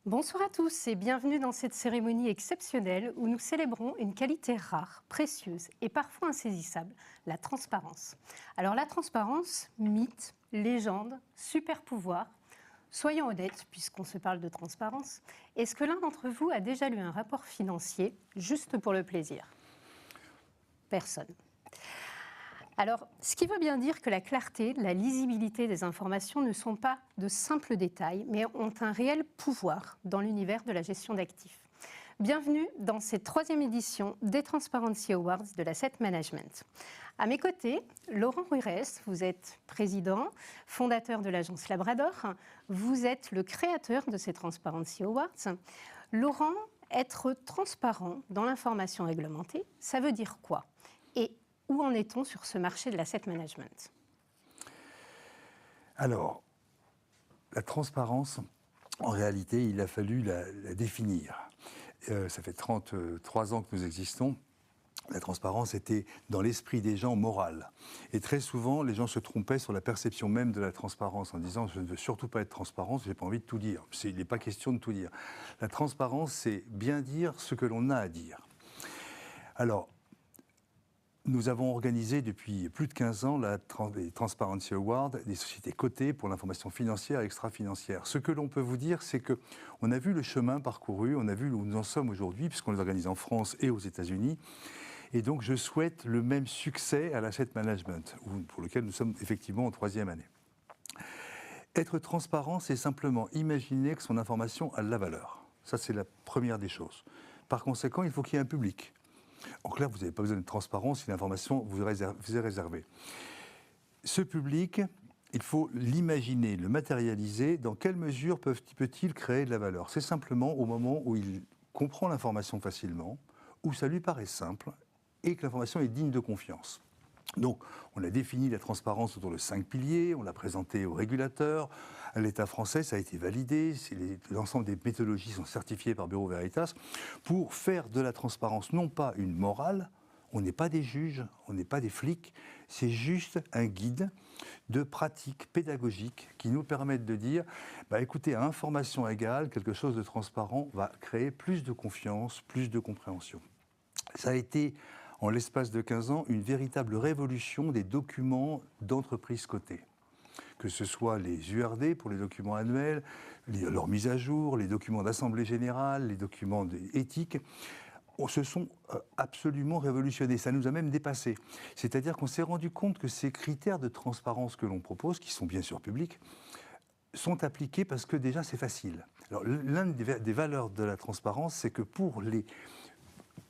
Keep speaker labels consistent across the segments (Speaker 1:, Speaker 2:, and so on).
Speaker 1: Bonsoir à tous et bienvenue dans cette cérémonie exceptionnelle où nous célébrons une qualité rare, précieuse et parfois insaisissable, la transparence. Alors la transparence, mythe, légende, super pouvoir. Soyons honnêtes puisqu'on se parle de transparence. Est-ce que l'un d'entre vous a déjà lu un rapport financier juste pour le plaisir? Personne. Alors, ce qui veut bien dire que la clarté, la lisibilité des informations ne sont pas de simples détails, mais ont un réel pouvoir dans l'univers de la gestion d'actifs. Bienvenue dans cette troisième édition des Transparency Awards de l'Asset Management. À mes côtés, Laurent Ruirez, vous êtes président, fondateur de l'agence Labrador, vous êtes le créateur de ces Transparency Awards. Laurent, être transparent dans l'information réglementée, ça veut dire quoi? Et où en est-on sur ce marché de l'asset management?
Speaker 2: Alors, la transparence, en réalité, il a fallu la définir. Ça fait 33 ans que nous existons. La transparence était dans l'esprit des gens morale. Et très souvent, les gens se trompaient sur la perception même de la transparence en disant « je ne veux surtout pas être transparent, je n'ai pas envie de tout dire ». Il n'est pas question de tout dire. La transparence, c'est bien dire ce que l'on a à dire. Alors, nous avons organisé depuis plus de 15 ans les Transparency Awards des sociétés cotées pour l'information financière et extra-financière. Ce que l'on peut vous dire, c'est qu'on a vu le chemin parcouru, on a vu où nous en sommes aujourd'hui, puisqu'on les organise en France et aux États-Unis. Et donc, je souhaite le même succès à l'asset management, pour lequel nous sommes effectivement en 3e année. Être transparent, c'est simplement imaginer que son information a de la valeur. Ça, c'est la première des choses. Par conséquent, il faut qu'il y ait un public. En clair, vous n'avez pas besoin de transparence si l'information vous est réservée. Ce public, il faut l'imaginer, le matérialiser. Dans quelle mesure peut-il créer de la valeur? C'est simplement au moment où il comprend l'information facilement, où ça lui paraît simple et que l'information est digne de confiance. Donc, on a défini la transparence autour de 5 piliers, on l'a présenté aux régulateurs, à l'État français, ça a été validé, l'ensemble des méthodologies sont certifiées par Bureau Veritas, pour faire de la transparence non pas une morale, on n'est pas des juges, on n'est pas des flics, c'est juste un guide de pratiques pédagogiques qui nous permettent de dire, écoutez, à information égale, quelque chose de transparent va créer plus de confiance, plus de compréhension. Ça a été, en l'espace de 15 ans, une véritable révolution des documents d'entreprises cotées. Que ce soit les URD pour les documents annuels, leur mise à jour, les documents d'assemblée générale, les documents éthiques, se sont absolument révolutionnés. Ça nous a même dépassés. C'est-à-dire qu'on s'est rendu compte que ces critères de transparence que l'on propose, qui sont bien sûr publics, sont appliqués parce que déjà c'est facile. Alors, l'une des valeurs de la transparence, c'est que pour les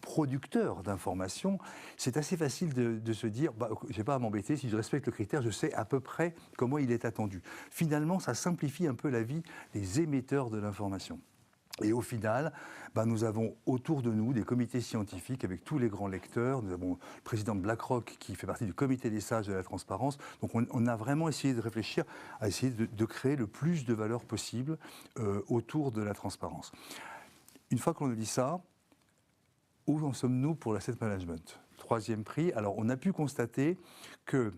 Speaker 2: producteurs d'informations, c'est assez facile de se dire je n'ai pas à m'embêter, si je respecte le critère, je sais à peu près comment il est attendu. Finalement, ça simplifie un peu la vie des émetteurs de l'information. Et au final, nous avons autour de nous des comités scientifiques avec tous les grands lecteurs. Nous avons le président de BlackRock qui fait partie du comité des sages de la transparence. Donc on a vraiment essayé de réfléchir à essayer de créer le plus de valeur possible autour de la transparence. Une fois qu'on a dit ça, où en sommes-nous pour l'asset management? 3e prix. Alors, on a pu constater que,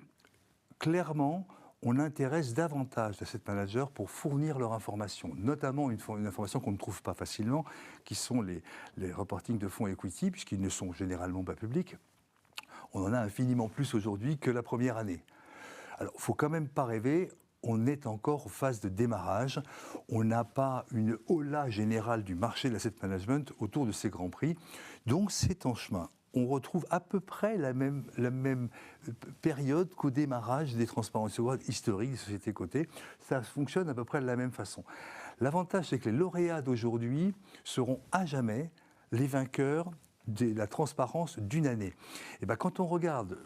Speaker 2: clairement, on intéresse davantage d'asset managers pour fournir leur information, notamment une information qu'on ne trouve pas facilement, qui sont les reportings de fonds equity, puisqu'ils ne sont généralement pas publics. On en a infiniment plus aujourd'hui que la première année. Alors, il ne faut quand même pas rêver. On est encore en phase de démarrage. On n'a pas une hola générale du marché de l'asset management autour de ces grands prix. Donc c'est en chemin. On retrouve à peu près la même période qu'au démarrage des Transparency Awards historiques des sociétés cotées. Ça fonctionne à peu près de la même façon. L'avantage, c'est que les lauréats d'aujourd'hui seront à jamais les vainqueurs de la transparence d'une année. Et quand on regarde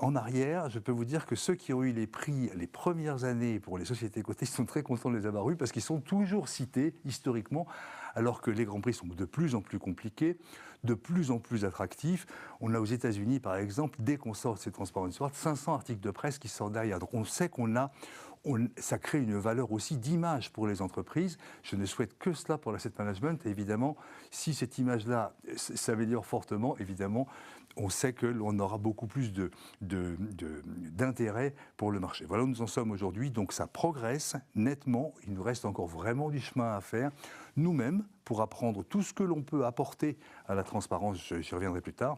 Speaker 2: en arrière, je peux vous dire que ceux qui ont eu les prix les premières années pour les sociétés cotées sont très contents de les avoir eus parce qu'ils sont toujours cités historiquement, alors que les grands prix sont de plus en plus compliqués, de plus en plus attractifs. On a aux États-Unis, par exemple, dès qu'on sort de ces Transparency Awards, 500 articles de presse qui sortent derrière. Donc on sait qu'on a ça crée une valeur aussi d'image pour les entreprises. Je ne souhaite que cela pour l'asset management. Et évidemment, si cette image-là s'améliore fortement, évidemment, on sait que l'on aura beaucoup plus d'intérêt pour le marché. Voilà où nous en sommes aujourd'hui. Donc ça progresse nettement. Il nous reste encore vraiment du chemin à faire. Nous-mêmes, pour apprendre tout ce que l'on peut apporter à la transparence, j'y reviendrai plus tard,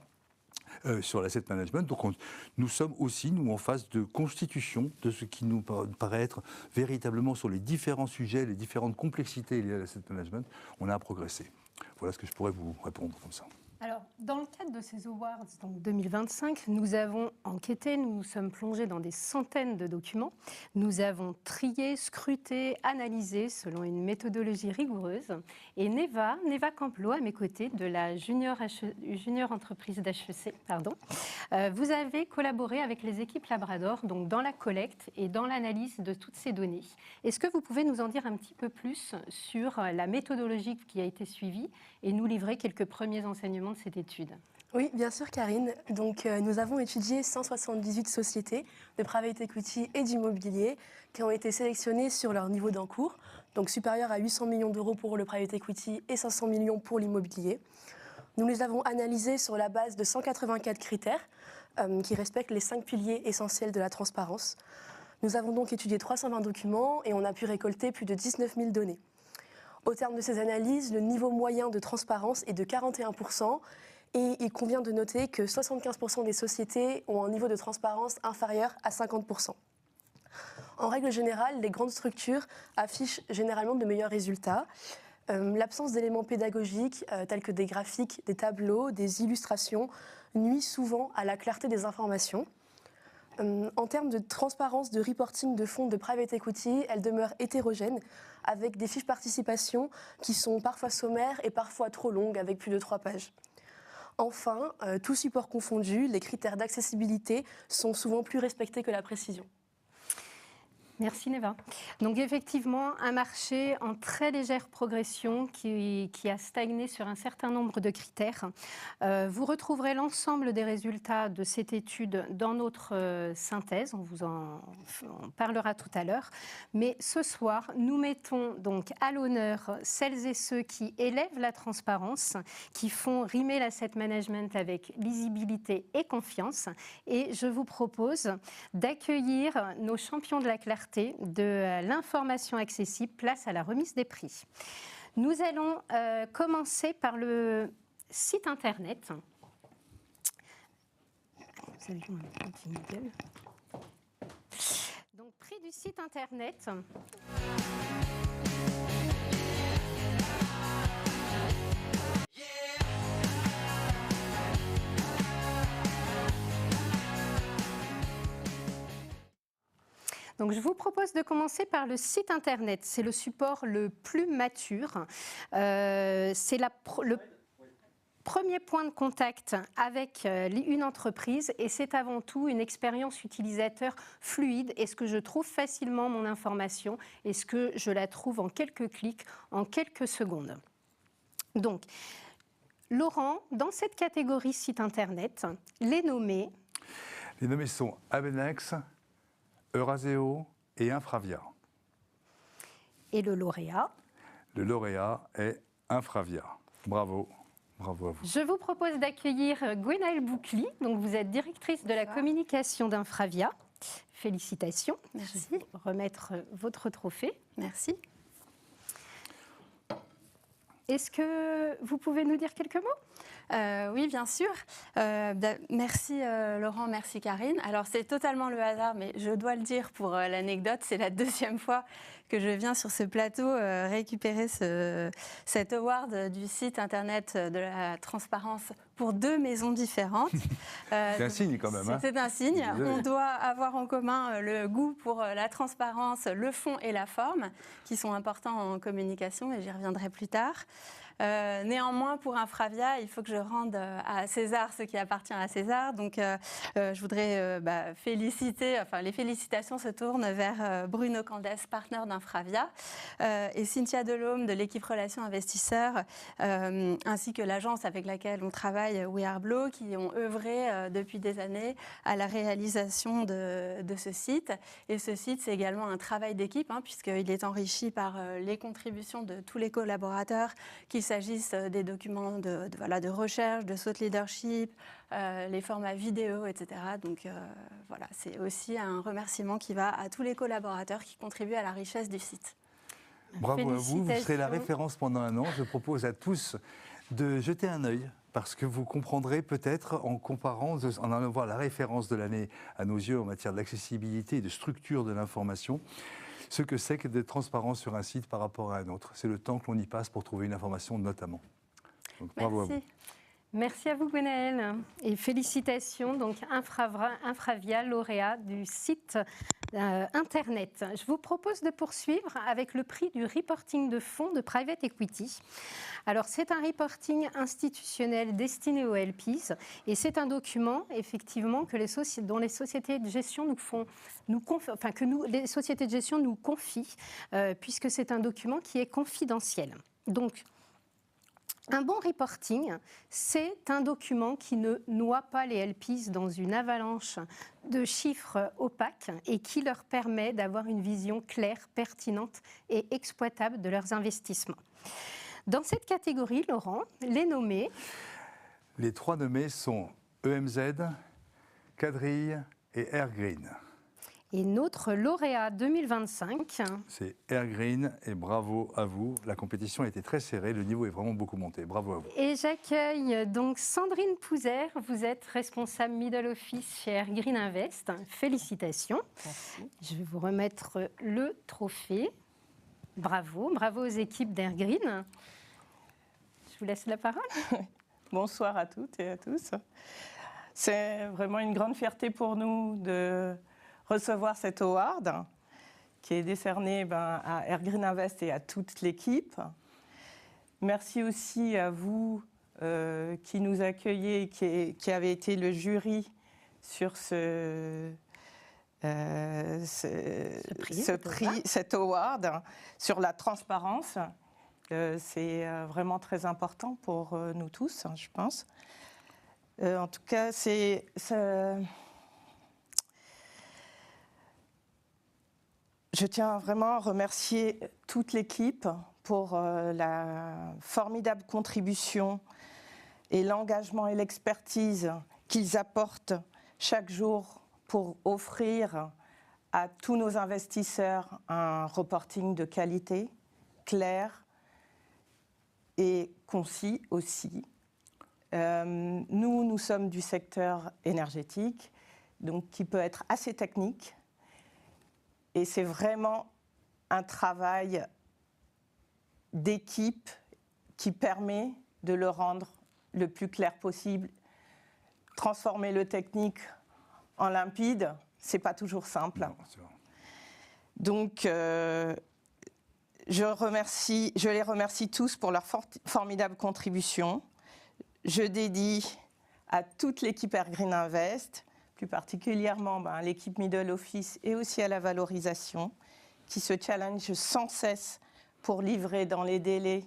Speaker 2: sur l'asset management. Donc nous sommes aussi, nous, en phase de constitution de ce qui nous paraît être véritablement sur les différents sujets, les différentes complexités liées à l'asset management, on a à progresser. Voilà ce que je pourrais vous répondre comme ça.
Speaker 1: Alors, dans le cadre de ces Awards donc 2025, nous avons enquêté, nous nous sommes plongés dans des centaines de documents. Nous avons trié, scruté, analysé selon une méthodologie rigoureuse. Et Neva Camplo, à mes côtés, de la junior entreprise d'HEC, vous avez collaboré avec les équipes Labrador donc dans la collecte et dans l'analyse de toutes ces données. Est-ce que vous pouvez nous en dire un petit peu plus sur la méthodologie qui a été suivie et nous livrer quelques premiers enseignements de cette étude?
Speaker 3: Oui, bien sûr, Karine. Donc, nous avons étudié 178 sociétés de private equity et d'immobilier qui ont été sélectionnées sur leur niveau d'encours, donc supérieur à 800 millions d'euros pour le private equity et 500 millions pour l'immobilier. Nous les avons analysés sur la base de 184 critères qui respectent les 5 piliers essentiels de la transparence. Nous avons donc étudié 320 documents et on a pu récolter plus de 19 000 données. Au terme de ces analyses, le niveau moyen de transparence est de 41% et il convient de noter que 75% des sociétés ont un niveau de transparence inférieur à 50%. En règle générale, les grandes structures affichent généralement de meilleurs résultats. L'absence d'éléments pédagogiques tels que des graphiques, des tableaux, des illustrations nuit souvent à la clarté des informations. En termes de transparence de reporting de fonds de private equity, elle demeure hétérogène avec des fiches participation qui sont parfois sommaires et parfois trop longues avec plus de 3 pages. Enfin, tout support confondu, les critères d'accessibilité sont souvent plus respectés que la précision.
Speaker 1: Merci Neva. Donc effectivement, un marché en très légère progression qui a stagné sur un certain nombre de critères. Vous retrouverez l'ensemble des résultats de cette étude dans notre synthèse, on vous en parlera tout à l'heure. Mais ce soir, nous mettons donc à l'honneur celles et ceux qui élèvent la transparence, qui font rimer l'asset management avec lisibilité et confiance. Et je vous propose d'accueillir nos champions de la clarté, de l'information accessible, place à la remise des prix. Nous allons commencer par le site internet. Vous avez un petit modèle. Donc, prix du site internet. Donc, je vous propose de commencer par le site internet. C'est le support le plus mature. C'est le premier point de contact avec une entreprise et c'est avant tout une expérience utilisateur fluide. Est-ce que je trouve facilement mon information? Est-ce que je la trouve en quelques clics, en quelques secondes? Donc, Laurent, dans cette catégorie site internet, les nommés?
Speaker 2: Les nommés sont Abenex, Euraseo et Infravia.
Speaker 1: Et le lauréat?
Speaker 2: Le lauréat est Infravia. Bravo. Bravo à vous.
Speaker 1: Je vous propose d'accueillir Gwenaëlle Boucli. Donc vous êtes directrice de la communication d'Infravia. Félicitations.
Speaker 4: Merci.
Speaker 1: Je vais remettre votre trophée.
Speaker 4: Merci.
Speaker 1: Est-ce que vous pouvez nous dire quelques mots?
Speaker 4: Oui, bien sûr. Merci Laurent, merci Karine. Alors c'est totalement le hasard, mais je dois le dire pour l'anecdote, c'est la deuxième fois que je viens sur ce plateau récupérer cet award du site internet de la transparence pour 2 maisons différentes.
Speaker 2: C'est un signe quand même.
Speaker 4: C'est un signe. On doit avoir en commun le goût pour la transparence, le fond et la forme, qui sont importants en communication, et j'y reviendrai plus tard. Néanmoins, pour Infravia, il faut que je rende à César ce qui appartient à César. Donc, je voudrais féliciter, les félicitations se tournent vers Bruno Candès, partenaire d'Infravia, et Cynthia Delhomme de l'équipe Relations Investisseurs, ainsi que l'agence avec laquelle on travaille, We Are Blow, qui ont œuvré depuis des années à la réalisation de ce site. Et ce site, c'est également un travail d'équipe, puisqu'il est enrichi par les contributions de tous les collaborateurs, qu'il s'agisse des documents de recherche, de thought leadership, les formats vidéo, etc. Donc voilà, c'est aussi un remerciement qui va à tous les collaborateurs qui contribuent à la richesse du site.
Speaker 2: Bravo à vous, vous serez la référence pendant un an. Je propose à tous de jeter un œil, parce que vous comprendrez peut-être en comparant, en allant voir la référence de l'année à nos yeux en matière d'accessibilité et de structure de l'information, ce que c'est que d'être transparent sur un site par rapport à un autre. C'est le temps que l'on y passe pour trouver une information notamment. Donc, bravo à vous.
Speaker 1: Merci à vous, Gwenaëlle. Et félicitations, donc Infravia, lauréat du site Internet. Je vous propose de poursuivre avec le prix du reporting de fonds de Private Equity. Alors, c'est un reporting institutionnel destiné aux LPs et c'est un document, effectivement, dont les sociétés de gestion les sociétés de gestion nous confient, puisque c'est un document qui est confidentiel. Donc, un bon reporting, c'est un document qui ne noie pas les LPs dans une avalanche de chiffres opaques et qui leur permet d'avoir une vision claire, pertinente et exploitable de leurs investissements. Dans cette catégorie, Laurent, les nommés...
Speaker 2: Les 3 nommés sont EMZ, Quadrille et Airgreen.
Speaker 1: Et notre lauréat 2025...
Speaker 2: C'est Airgreen et bravo à vous. La compétition a été très serrée, le niveau est vraiment beaucoup monté. Bravo à vous.
Speaker 1: Et j'accueille donc Sandrine Pouzère. Vous êtes responsable Middle Office chez Airgreen Invest. Félicitations.
Speaker 5: Merci.
Speaker 1: Je vais vous remettre le trophée. Bravo. Bravo aux équipes d'Airgreen. Je vous laisse la parole.
Speaker 5: Bonsoir à toutes et à tous. C'est vraiment une grande fierté pour nous de recevoir cet award qui est décerné à Airgreen Invest et à toute l'équipe. Merci aussi à vous qui nous accueillez, qui avez été le jury sur cet award, sur la transparence. C'est vraiment très important pour nous tous, je pense. En tout cas, je tiens vraiment à remercier toute l'équipe pour la formidable contribution et l'engagement et l'expertise qu'ils apportent chaque jour pour offrir à tous nos investisseurs un reporting de qualité, clair et concis aussi. Nous sommes du secteur énergétique, donc qui peut être assez technique. Et c'est vraiment un travail d'équipe qui permet de le rendre le plus clair possible. Transformer le technique en limpide, c'est pas toujours simple.
Speaker 2: Non, c'est vrai.
Speaker 5: Donc, je les remercie tous pour leur formidable contribution. Je dédie à toute l'équipe Airgreen Invest, plus particulièrement à l'équipe Middle Office et aussi à la valorisation, qui se challenge sans cesse pour livrer dans les délais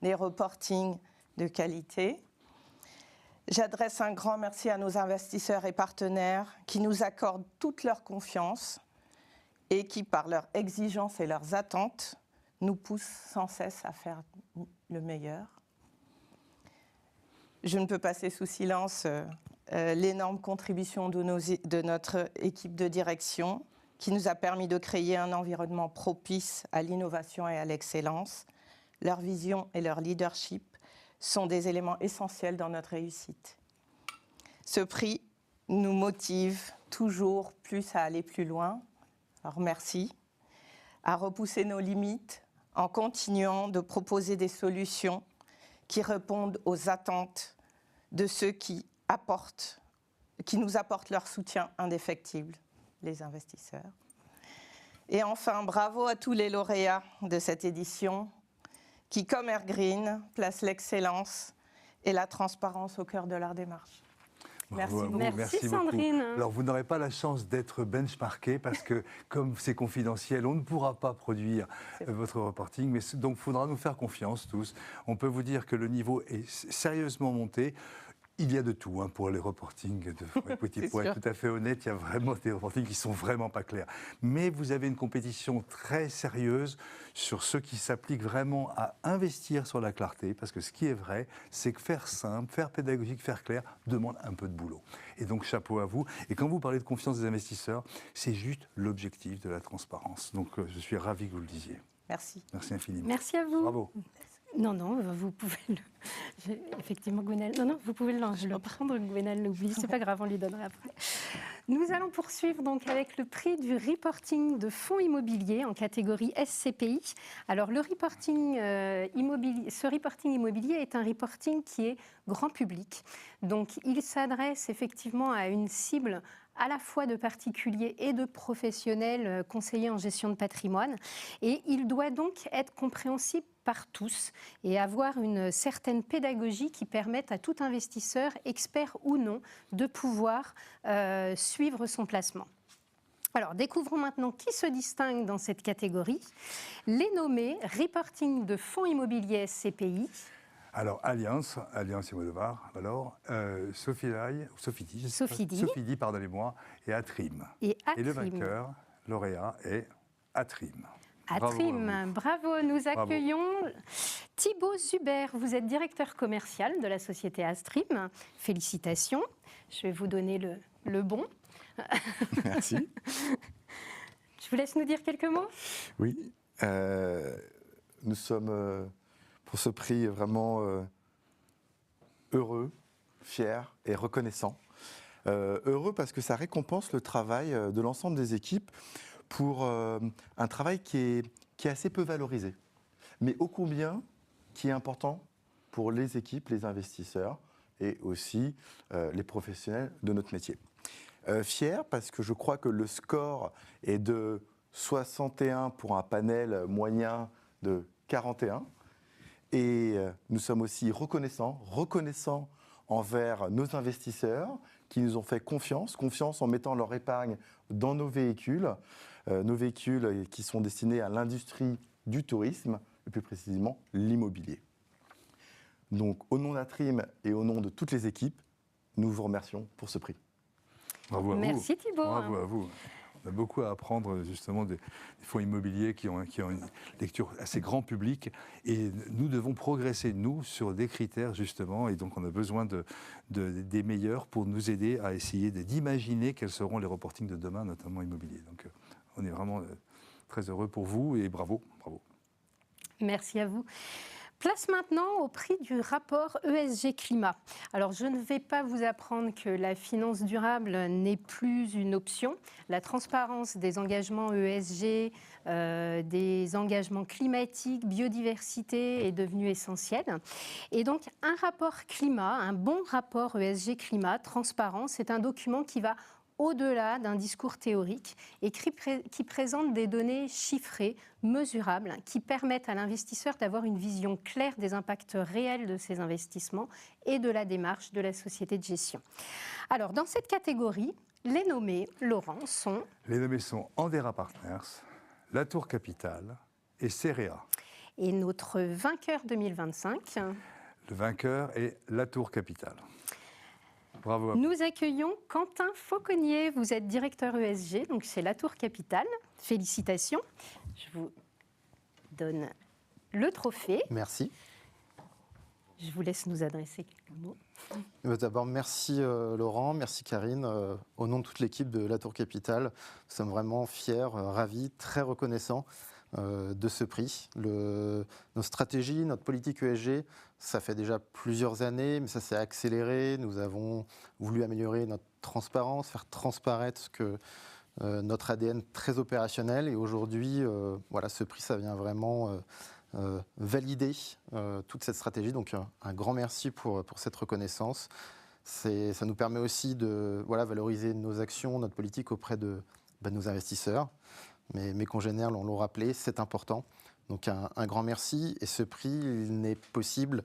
Speaker 5: des reportings de qualité. J'adresse un grand merci à nos investisseurs et partenaires qui nous accordent toute leur confiance et qui, par leurs exigences et leurs attentes, nous poussent sans cesse à faire le meilleur. Je ne peux passer sous silence l'énorme contribution de notre équipe de direction qui nous a permis de créer un environnement propice à l'innovation et à l'excellence. Leur vision et leur leadership sont des éléments essentiels dans notre réussite. Ce prix nous motive toujours plus à aller plus loin. Alors merci. À repousser nos limites en continuant de proposer des solutions qui répondent aux attentes de ceux qui nous apportent leur soutien indéfectible, les investisseurs. Et enfin, bravo à tous les lauréats de cette édition qui, comme Airgreen, placent l'excellence et la transparence au cœur de leur démarche.
Speaker 2: Bravo à vous,
Speaker 1: Merci
Speaker 2: beaucoup.
Speaker 1: Sandrine.
Speaker 2: Alors, vous n'aurez pas la chance d'être benchmarké parce que, comme c'est confidentiel, on ne pourra pas produire votre reporting. Mais donc, il faudra nous faire confiance tous. On peut vous dire que le niveau est sérieusement monté. Il y a de tout pour les reportings de Petit. Pour être tout à fait honnête, il y a vraiment des reportings qui ne sont vraiment pas clairs. Mais vous avez une compétition très sérieuse sur ce qui s'applique vraiment à investir sur la clarté, parce que ce qui est vrai, c'est que faire simple, faire pédagogique, faire clair, demande un peu de boulot. Et donc, chapeau à vous. Et quand vous parlez de confiance des investisseurs, c'est juste l'objectif de la transparence. Donc, je suis ravi que vous le disiez.
Speaker 5: Merci.
Speaker 2: Merci infiniment.
Speaker 1: Merci à vous.
Speaker 2: Bravo.
Speaker 1: Non, vous pouvez effectivement, Gwenal. Non, vous pouvez le prendre, Gwenal l'oublie, c'est pas grave, on lui donnera après. Nous allons poursuivre donc avec le prix du reporting de fonds immobiliers en catégorie SCPI. Alors, ce reporting immobilier est un reporting qui est grand public. Donc, il s'adresse effectivement à une cible à la fois de particuliers et de professionnels conseillers en gestion de patrimoine. Et il doit donc être compréhensible par tous et avoir une certaine pédagogie qui permette à tout investisseur, expert ou non, de pouvoir suivre son placement. Alors, découvrons maintenant qui se distingue dans cette catégorie. Les nommés reporting de fonds immobiliers SCPI.
Speaker 2: Alors, Alliance Immobilier, alors, Sofidy, pardonnez-moi, et Atrim. Et le vainqueur, lauréat, est Atrim.
Speaker 1: Atrim, bravo. Nous accueillons Thibaut Zuber. Vous êtes directeur commercial de la société Atrim. Félicitations. Je vais vous donner le bon.
Speaker 6: Merci.
Speaker 1: Je vous laisse nous dire quelques mots.
Speaker 6: Oui, nous sommes pour ce prix vraiment heureux, fiers et reconnaissants. Heureux parce que ça récompense le travail de l'ensemble des équipes pour un travail qui est assez peu valorisé, mais ô combien qui est important pour les équipes, les investisseurs et aussi les professionnels de notre métier. Fier parce que je crois que le score est de 61 pour un panel moyen de 41. Et nous sommes aussi reconnaissants envers nos investisseurs qui nous ont fait confiance en mettant leur épargne dans nos véhicules qui sont destinés à l'industrie du tourisme, et plus précisément l'immobilier. Donc au nom d'Atrim et au nom de toutes les équipes, nous vous remercions pour ce prix.
Speaker 2: Bravo à vous.
Speaker 1: Merci Thibaut.
Speaker 2: Bravo à vous. On a beaucoup à apprendre justement des fonds immobiliers qui ont une lecture assez grand public et nous devons progresser, nous, sur des critères justement, et donc on a besoin des meilleurs pour nous aider à essayer d'imaginer quels seront les reportings de demain, notamment immobiliers. Donc on est vraiment très heureux pour vous et bravo.
Speaker 1: Merci à vous. Place maintenant au prix du rapport ESG Climat. Alors, je ne vais pas vous apprendre que la finance durable n'est plus une option. La transparence des engagements ESG, des engagements climatiques, biodiversité est devenue essentielle. Et donc, un rapport climat, un bon rapport ESG Climat, transparent, c'est un document qui va au-delà d'un discours théorique et qui présente des données chiffrées, mesurables, qui permettent à l'investisseur d'avoir une vision claire des impacts réels de ses investissements et de la démarche de la société de gestion. Alors, dans cette catégorie, les nommés, Laurent, sont...
Speaker 2: Les nommés sont Andera Partners, Latour Capital et Cerea.
Speaker 1: Et notre vainqueur 2025 ?
Speaker 2: Le vainqueur est Latour Capital. Bravo à vous.
Speaker 1: Nous accueillons Quentin Fauconnier. Vous êtes directeur ESG, donc chez Latour Capital. Félicitations. Je vous donne le trophée.
Speaker 7: Merci.
Speaker 1: Je vous laisse nous adresser quelques mots.
Speaker 7: D'abord, merci Laurent, merci Karine. Au nom de toute l'équipe de Latour Capital, nous sommes vraiment fiers, ravis, très reconnaissants de ce prix. Nos stratégies, notre politique ESG, ça fait déjà plusieurs années, mais ça s'est accéléré. Nous avons voulu améliorer notre transparence, faire transparaître notre ADN très opérationnel. Et aujourd'hui, ce prix, ça vient vraiment valider toute cette stratégie. Donc, un grand merci pour cette reconnaissance. Ça nous permet aussi de valoriser nos actions, notre politique auprès de nos investisseurs. Mais mes congénères l'ont rappelé, c'est important. Donc un grand merci. Et ce prix, il n'est possible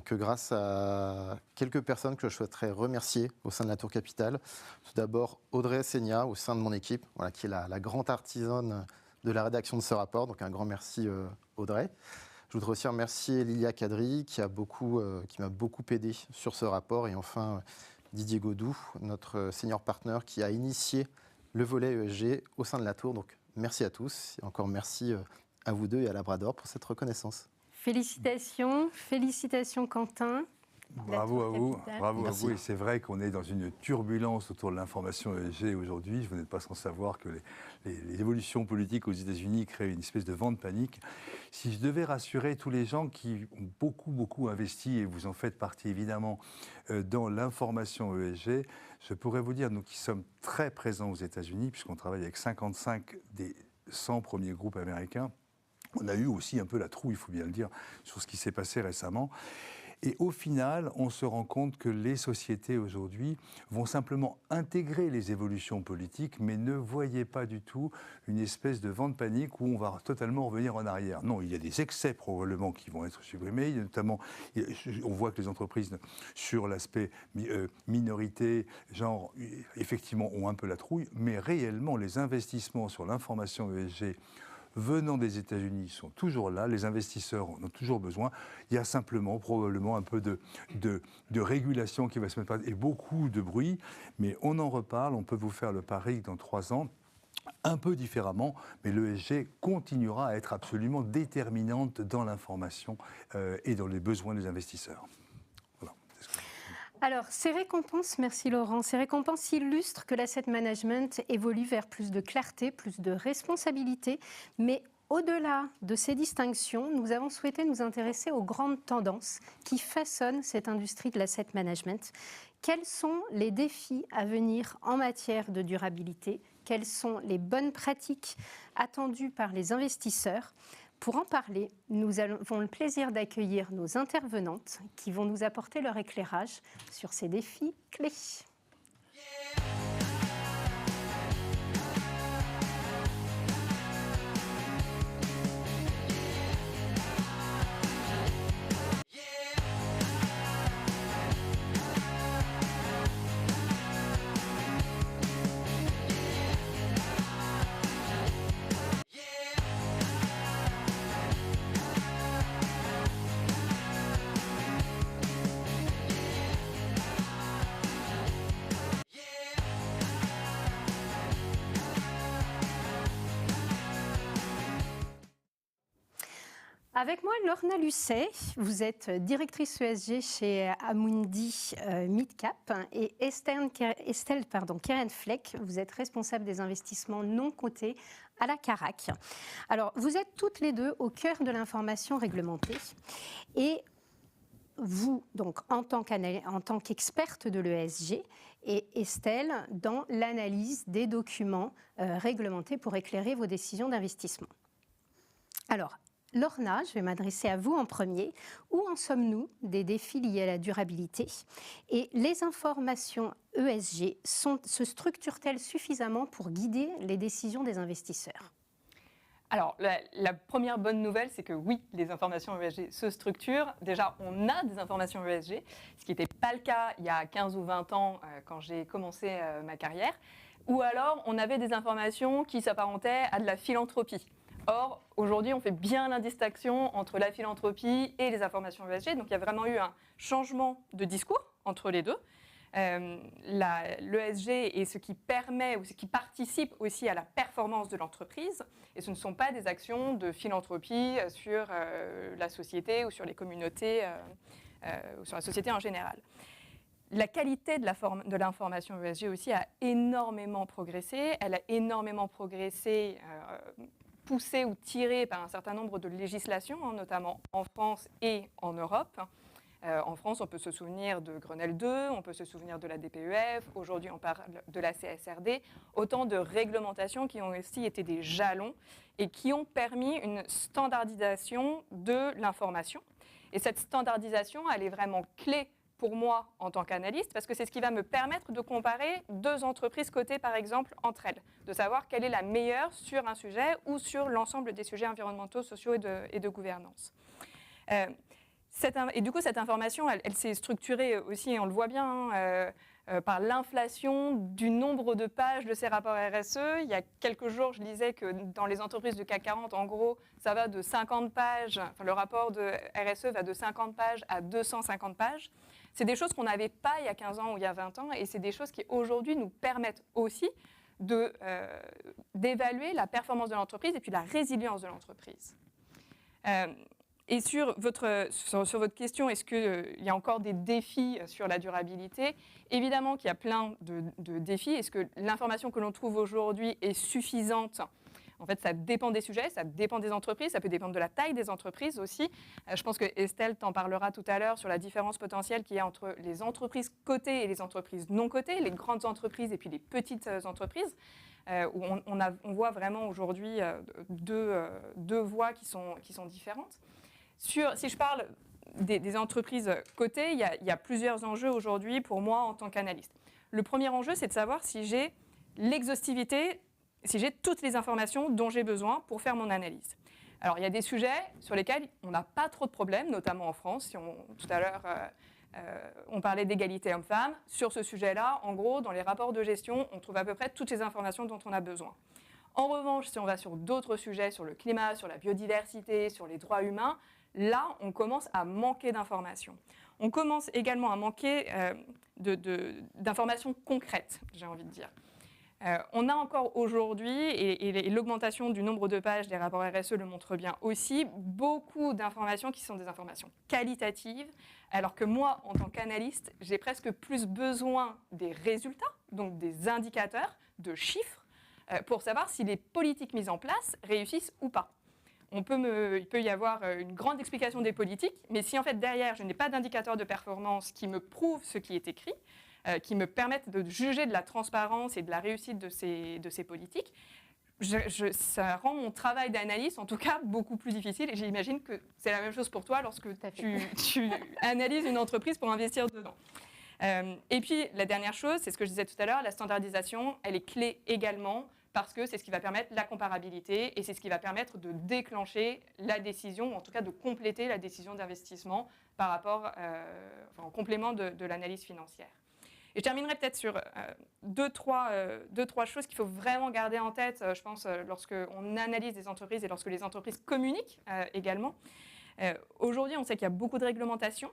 Speaker 7: que grâce à quelques personnes que je souhaiterais remercier au sein de la Tour Capitale. Tout d'abord, Audrey Seigna, au sein de mon équipe, qui est la grande artisane de la rédaction de ce rapport. Donc un grand merci, Audrey. Je voudrais aussi remercier Lilia Kadri, qui m'a beaucoup aidé sur ce rapport. Et enfin, Didier Godou, notre senior partner, qui a initié le volet ESG au sein de la Tour. Donc merci à tous. Et encore merci à vous deux et à Labrador pour cette reconnaissance.
Speaker 1: Félicitations Quentin.
Speaker 2: Bravo à vous, bravo à
Speaker 7: Merci.
Speaker 2: vous. Et c'est vrai qu'on est dans une turbulence autour de l'information ESG aujourd'hui. Vous n'êtes pas sans savoir que les évolutions politiques aux États-Unis créent une espèce de vent de panique. Si je devais rassurer tous les gens qui ont beaucoup investi, et vous en faites partie évidemment, dans l'information ESG, je pourrais vous dire, nous qui sommes très présents aux États-Unis, puisqu'on travaille avec 55 des 100 premiers groupes américains, on a eu aussi un peu la trouille, il faut bien le dire, sur ce qui s'est passé récemment. Et au final, on se rend compte que les sociétés aujourd'hui vont simplement intégrer les évolutions politiques, mais ne voyez pas du tout une espèce de vent de panique où on va totalement revenir en arrière. Non, il y a des excès probablement qui vont être supprimés. Notamment, on voit que les entreprises, sur l'aspect minorité, genre, effectivement, ont un peu la trouille, mais réellement, les investissements sur l'information ESG venant des États-Unis sont toujours là, les investisseurs en ont toujours besoin. Il y a simplement, probablement, un peu de régulation qui va se mettre en place et beaucoup de bruit, mais on en reparle, on peut vous faire le pari que dans 3 ans, un peu différemment, mais l'ESG continuera à être absolument déterminante dans l'information et dans les besoins des investisseurs. Voilà.
Speaker 1: Alors, ces récompenses, merci Laurent, ces récompenses illustrent que l'asset management évolue vers plus de clarté, plus de responsabilité, mais au-delà de ces distinctions, nous avons souhaité nous intéresser aux grandes tendances qui façonnent cette industrie de l'asset management. Quels sont les défis à venir en matière de durabilité? Quelles sont les bonnes pratiques attendues par les investisseurs? Pour en parler, nous avons le plaisir d'accueillir nos intervenantes qui vont nous apporter leur éclairage sur ces défis clés. Avec moi, Lorna Lucet, vous êtes directrice ESG chez Amundi Midcap et Estelle Keren-Fleck, vous êtes responsable des investissements non cotés à la Carac. Alors, vous êtes toutes les deux au cœur de l'information réglementée et vous, donc, en tant qu'experte de l'ESG, et Estelle dans l'analyse des documents réglementés pour éclairer vos décisions d'investissement. Alors, Lorna, je vais m'adresser à vous en premier. Où en sommes-nous des défis liés à la durabilité? Et les informations ESG se structurent-elles suffisamment pour guider les décisions des investisseurs?
Speaker 8: Alors, la première bonne nouvelle, c'est que oui, les informations ESG se structurent. Déjà, on a des informations ESG, ce qui n'était pas le cas il y a 15 ou 20 ans quand j'ai commencé ma carrière. Ou alors, on avait des informations qui s'apparentaient à de la philanthropie. Or, aujourd'hui, on fait bien la distinction entre la philanthropie et les informations ESG. Donc, il y a vraiment eu un changement de discours entre les deux. L'ESG est ce qui permet ou ce qui participe aussi à la performance de l'entreprise. Et ce ne sont pas des actions de philanthropie sur la société ou sur les communautés ou sur la société en général. La qualité de l'information ESG aussi a énormément progressé. Elle a énormément progressé poussée ou tirée par un certain nombre de législations, notamment en France et en Europe. En France, on peut se souvenir de Grenelle 2, on peut se souvenir de la DPEF, aujourd'hui on parle de la CSRD, autant de réglementations qui ont aussi été des jalons et qui ont permis une standardisation de l'information. Et cette standardisation, elle est vraiment clé pour moi en tant qu'analyste, parce que c'est ce qui va me permettre de comparer deux entreprises cotées, par exemple, entre elles, de savoir quelle est la meilleure sur un sujet ou sur l'ensemble des sujets environnementaux, sociaux et de gouvernance. Et du coup, cette information, elle s'est structurée aussi, et on le voit bien, par l'inflation du nombre de pages de ces rapports RSE. Il y a quelques jours, je lisais que dans les entreprises de CAC 40, en gros, ça va de 50 pages, enfin, le rapport de RSE va de 50 pages à 250 pages. C'est des choses qu'on n'avait pas il y a 15 ans ou il y a 20 ans, et c'est des choses qui aujourd'hui nous permettent aussi d'évaluer la performance de l'entreprise et puis la résilience de l'entreprise. Et sur votre question, est-ce qu'il y a encore des défis sur la durabilité? Évidemment qu'il y a plein de défis. Est-ce que l'information que l'on trouve aujourd'hui est suffisante? En fait, ça dépend des sujets, ça dépend des entreprises, ça peut dépendre de la taille des entreprises aussi. Je pense que Estelle t'en parlera tout à l'heure sur la différence potentielle qu'il y a entre les entreprises cotées et les entreprises non cotées, les grandes entreprises et puis les petites entreprises, où on voit vraiment aujourd'hui deux voies qui sont différentes. Si je parle des entreprises cotées, il y a plusieurs enjeux aujourd'hui pour moi en tant qu'analyste. Le premier enjeu, c'est de savoir si j'ai l'exhaustivité, si j'ai toutes les informations dont j'ai besoin pour faire mon analyse. Alors, il y a des sujets sur lesquels on n'a pas trop de problèmes, notamment en France. Tout à l'heure, on parlait d'égalité homme-femme. Sur ce sujet-là, en gros, dans les rapports de gestion, on trouve à peu près toutes les informations dont on a besoin. En revanche, si on va sur d'autres sujets, sur le climat, sur la biodiversité, sur les droits humains, là, on commence à manquer d'informations. On commence également à manquer d'informations concrètes, j'ai envie de dire. On a encore aujourd'hui, et l'augmentation du nombre de pages des rapports RSE le montre bien aussi, beaucoup d'informations qui sont des informations qualitatives, alors que moi, en tant qu'analyste, j'ai presque plus besoin des résultats, donc des indicateurs, de chiffres, pour savoir si les politiques mises en place réussissent ou pas. Il peut y avoir une grande explication des politiques, mais si en fait derrière je n'ai pas d'indicateur de performance qui me prouve ce qui est écrit, qui me permettent de juger de la transparence et de la réussite de ces politiques, ça rend mon travail d'analyste, en tout cas, beaucoup plus difficile. Et j'imagine que c'est la même chose pour toi lorsque tu analyses une entreprise pour investir dedans. Et puis, la dernière chose, c'est ce que je disais tout à l'heure, la standardisation, elle est clé également parce que c'est ce qui va permettre la comparabilité et c'est ce qui va permettre de déclencher la décision, ou en tout cas de compléter la décision d'investissement par rapport, en complément de l'analyse financière. Et je terminerai peut-être sur deux, trois choses qu'il faut vraiment garder en tête, je pense, lorsqu'on analyse des entreprises et lorsque les entreprises communiquent également. Aujourd'hui, on sait qu'il y a beaucoup de réglementations.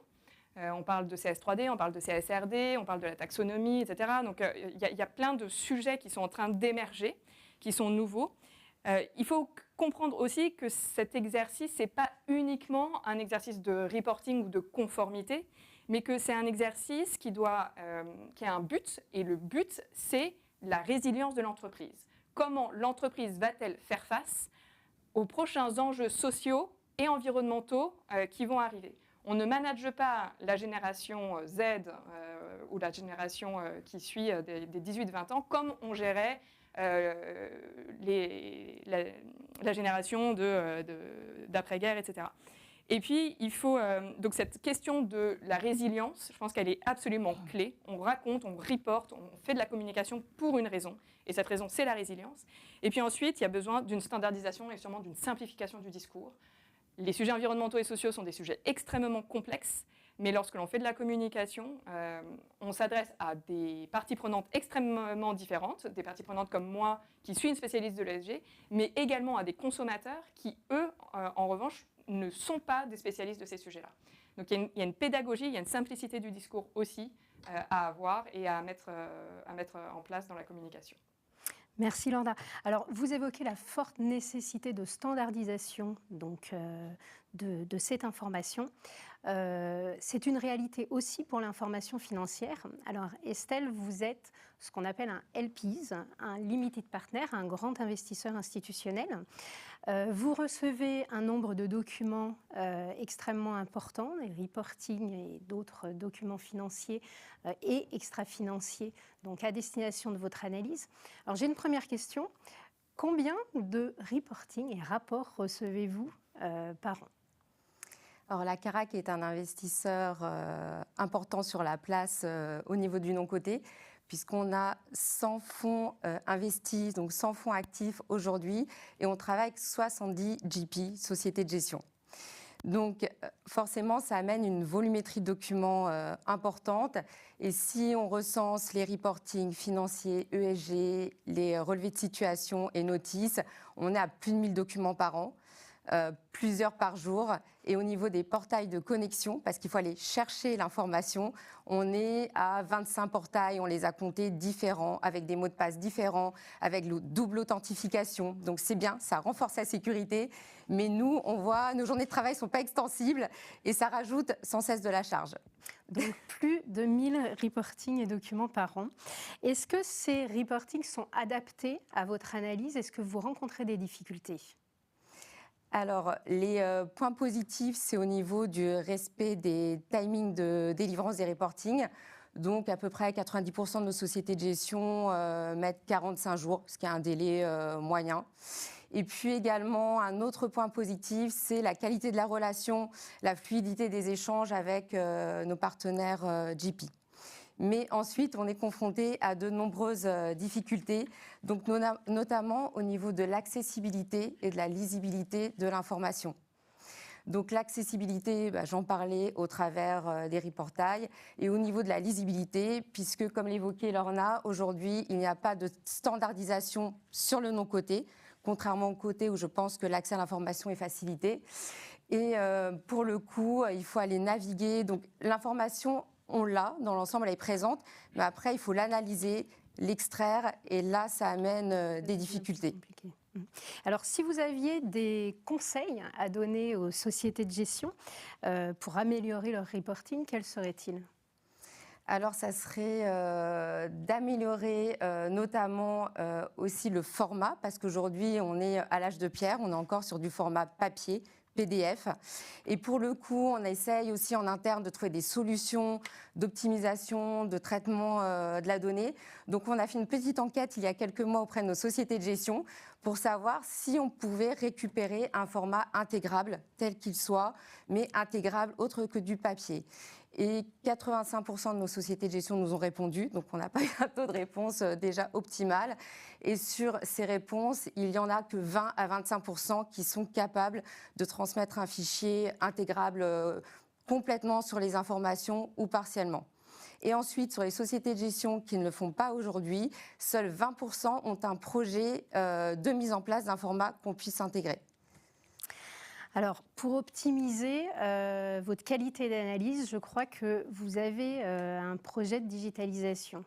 Speaker 8: On parle de CS3D, on parle de CSRD, on parle de la taxonomie, etc. Donc, il y a plein de sujets qui sont en train d'émerger, qui sont nouveaux. Il faut comprendre aussi que cet exercice, ce n'est pas uniquement un exercice de reporting ou de conformité, mais que c'est un exercice qui a un but, et le but, c'est la résilience de l'entreprise. Comment l'entreprise va-t-elle faire face aux prochains enjeux sociaux et environnementaux qui vont arriver? On ne manage pas la génération Z ou la génération qui suit des 18-20 ans comme on gérait la génération d'après-guerre, etc. Et puis, il faut donc cette question de la résilience, je pense qu'elle est absolument clé. On raconte, on reporte, on fait de la communication pour une raison. Et cette raison, c'est la résilience. Et puis ensuite, il y a besoin d'une standardisation et sûrement d'une simplification du discours. Les sujets environnementaux et sociaux sont des sujets extrêmement complexes, mais lorsque l'on fait de la communication, on s'adresse à des parties prenantes extrêmement différentes, des parties prenantes comme moi, qui suis une spécialiste de l'ESG, mais également à des consommateurs qui, eux, en revanche, ne sont pas des spécialistes de ces sujets-là. Donc il y a une pédagogie, il y a une simplicité du discours aussi à avoir et à mettre en place dans la communication.
Speaker 1: Merci Landa. Alors, vous évoquez la forte nécessité de standardisation donc, de cette information. C'est une réalité aussi pour l'information financière. Alors, Estelle, vous êtes ce qu'on appelle un LPs, un Limited Partner, un grand investisseur institutionnel. Vous recevez un nombre de documents extrêmement importants, les reporting et d'autres documents financiers et extra-financiers, donc à destination de votre analyse. Alors j'ai une première question. Combien de reporting et rapports recevez-vous par an ?
Speaker 9: Alors la Carac est un investisseur important sur la place au niveau du non-coté, puisqu'on a 100 fonds investis, donc 100 fonds actifs aujourd'hui, et on travaille avec 70 GP, sociétés de gestion. Donc, forcément, ça amène une volumétrie de documents importante. Et si on recense les reportings financiers, ESG, les relevés de situation et notices, on est à plus de 1000 documents par an, plusieurs par jour. Et au niveau des portails de connexion, parce qu'il faut aller chercher l'information, on est à 25 portails, on les a comptés différents, avec des mots de passe différents, avec double authentification. Donc c'est bien, ça renforce la sécurité. Mais nous, on voit, nos journées de travail ne sont pas extensibles et ça rajoute sans cesse de la charge.
Speaker 1: Donc plus de 1000 reportings et documents par an. Est-ce que ces reportings sont adaptés à votre analyse? Est-ce que vous rencontrez des difficultés?
Speaker 9: Alors, les points positifs, c'est au niveau du respect des timings de délivrance des reportings. Donc, à peu près 90% de nos sociétés de gestion mettent 45 jours, ce qui est un délai moyen. Et puis également, un autre point positif, c'est la qualité de la relation, la fluidité des échanges avec nos partenaires GP. Mais ensuite, on est confronté à de nombreuses difficultés, donc notamment au niveau de l'accessibilité et de la lisibilité de l'information. Donc l'accessibilité, j'en parlais au travers des reportails, et au niveau de la lisibilité, puisque comme l'évoquait Lorna, aujourd'hui, il n'y a pas de standardisation sur le non-coté, contrairement au côté où je pense que l'accès à l'information est facilité. Et pour le coup, il faut aller naviguer. Donc l'information, on l'a, dans l'ensemble, elle est présente, mais après, il faut l'analyser, l'extraire, et là, ça amène des difficultés.
Speaker 1: Alors, si vous aviez des conseils à donner aux sociétés de gestion pour améliorer leur reporting, quels seraient-ils ?
Speaker 9: Alors, ça serait d'améliorer notamment aussi le format, parce qu'aujourd'hui, on est à l'âge de pierre, on est encore sur du format papier, PDF. Et pour le coup, on essaye aussi en interne de trouver des solutions d'optimisation, de traitement de la donnée. Donc, on a fait une petite enquête il y a quelques mois auprès de nos sociétés de gestion pour savoir si on pouvait récupérer un format intégrable, tel qu'il soit, mais intégrable autre que du papier. Et 85% de nos sociétés de gestion nous ont répondu, donc on n'a pas eu un taux de réponse déjà optimal. Et sur ces réponses, il n'y en a que 20 à 25% qui sont capables de transmettre un fichier intégrable complètement sur les informations ou partiellement. Et ensuite, sur les sociétés de gestion qui ne le font pas aujourd'hui, seuls 20% ont un projet de mise en place d'un format qu'on puisse intégrer.
Speaker 1: Alors, pour optimiser votre qualité d'analyse, je crois que vous avez un projet de digitalisation.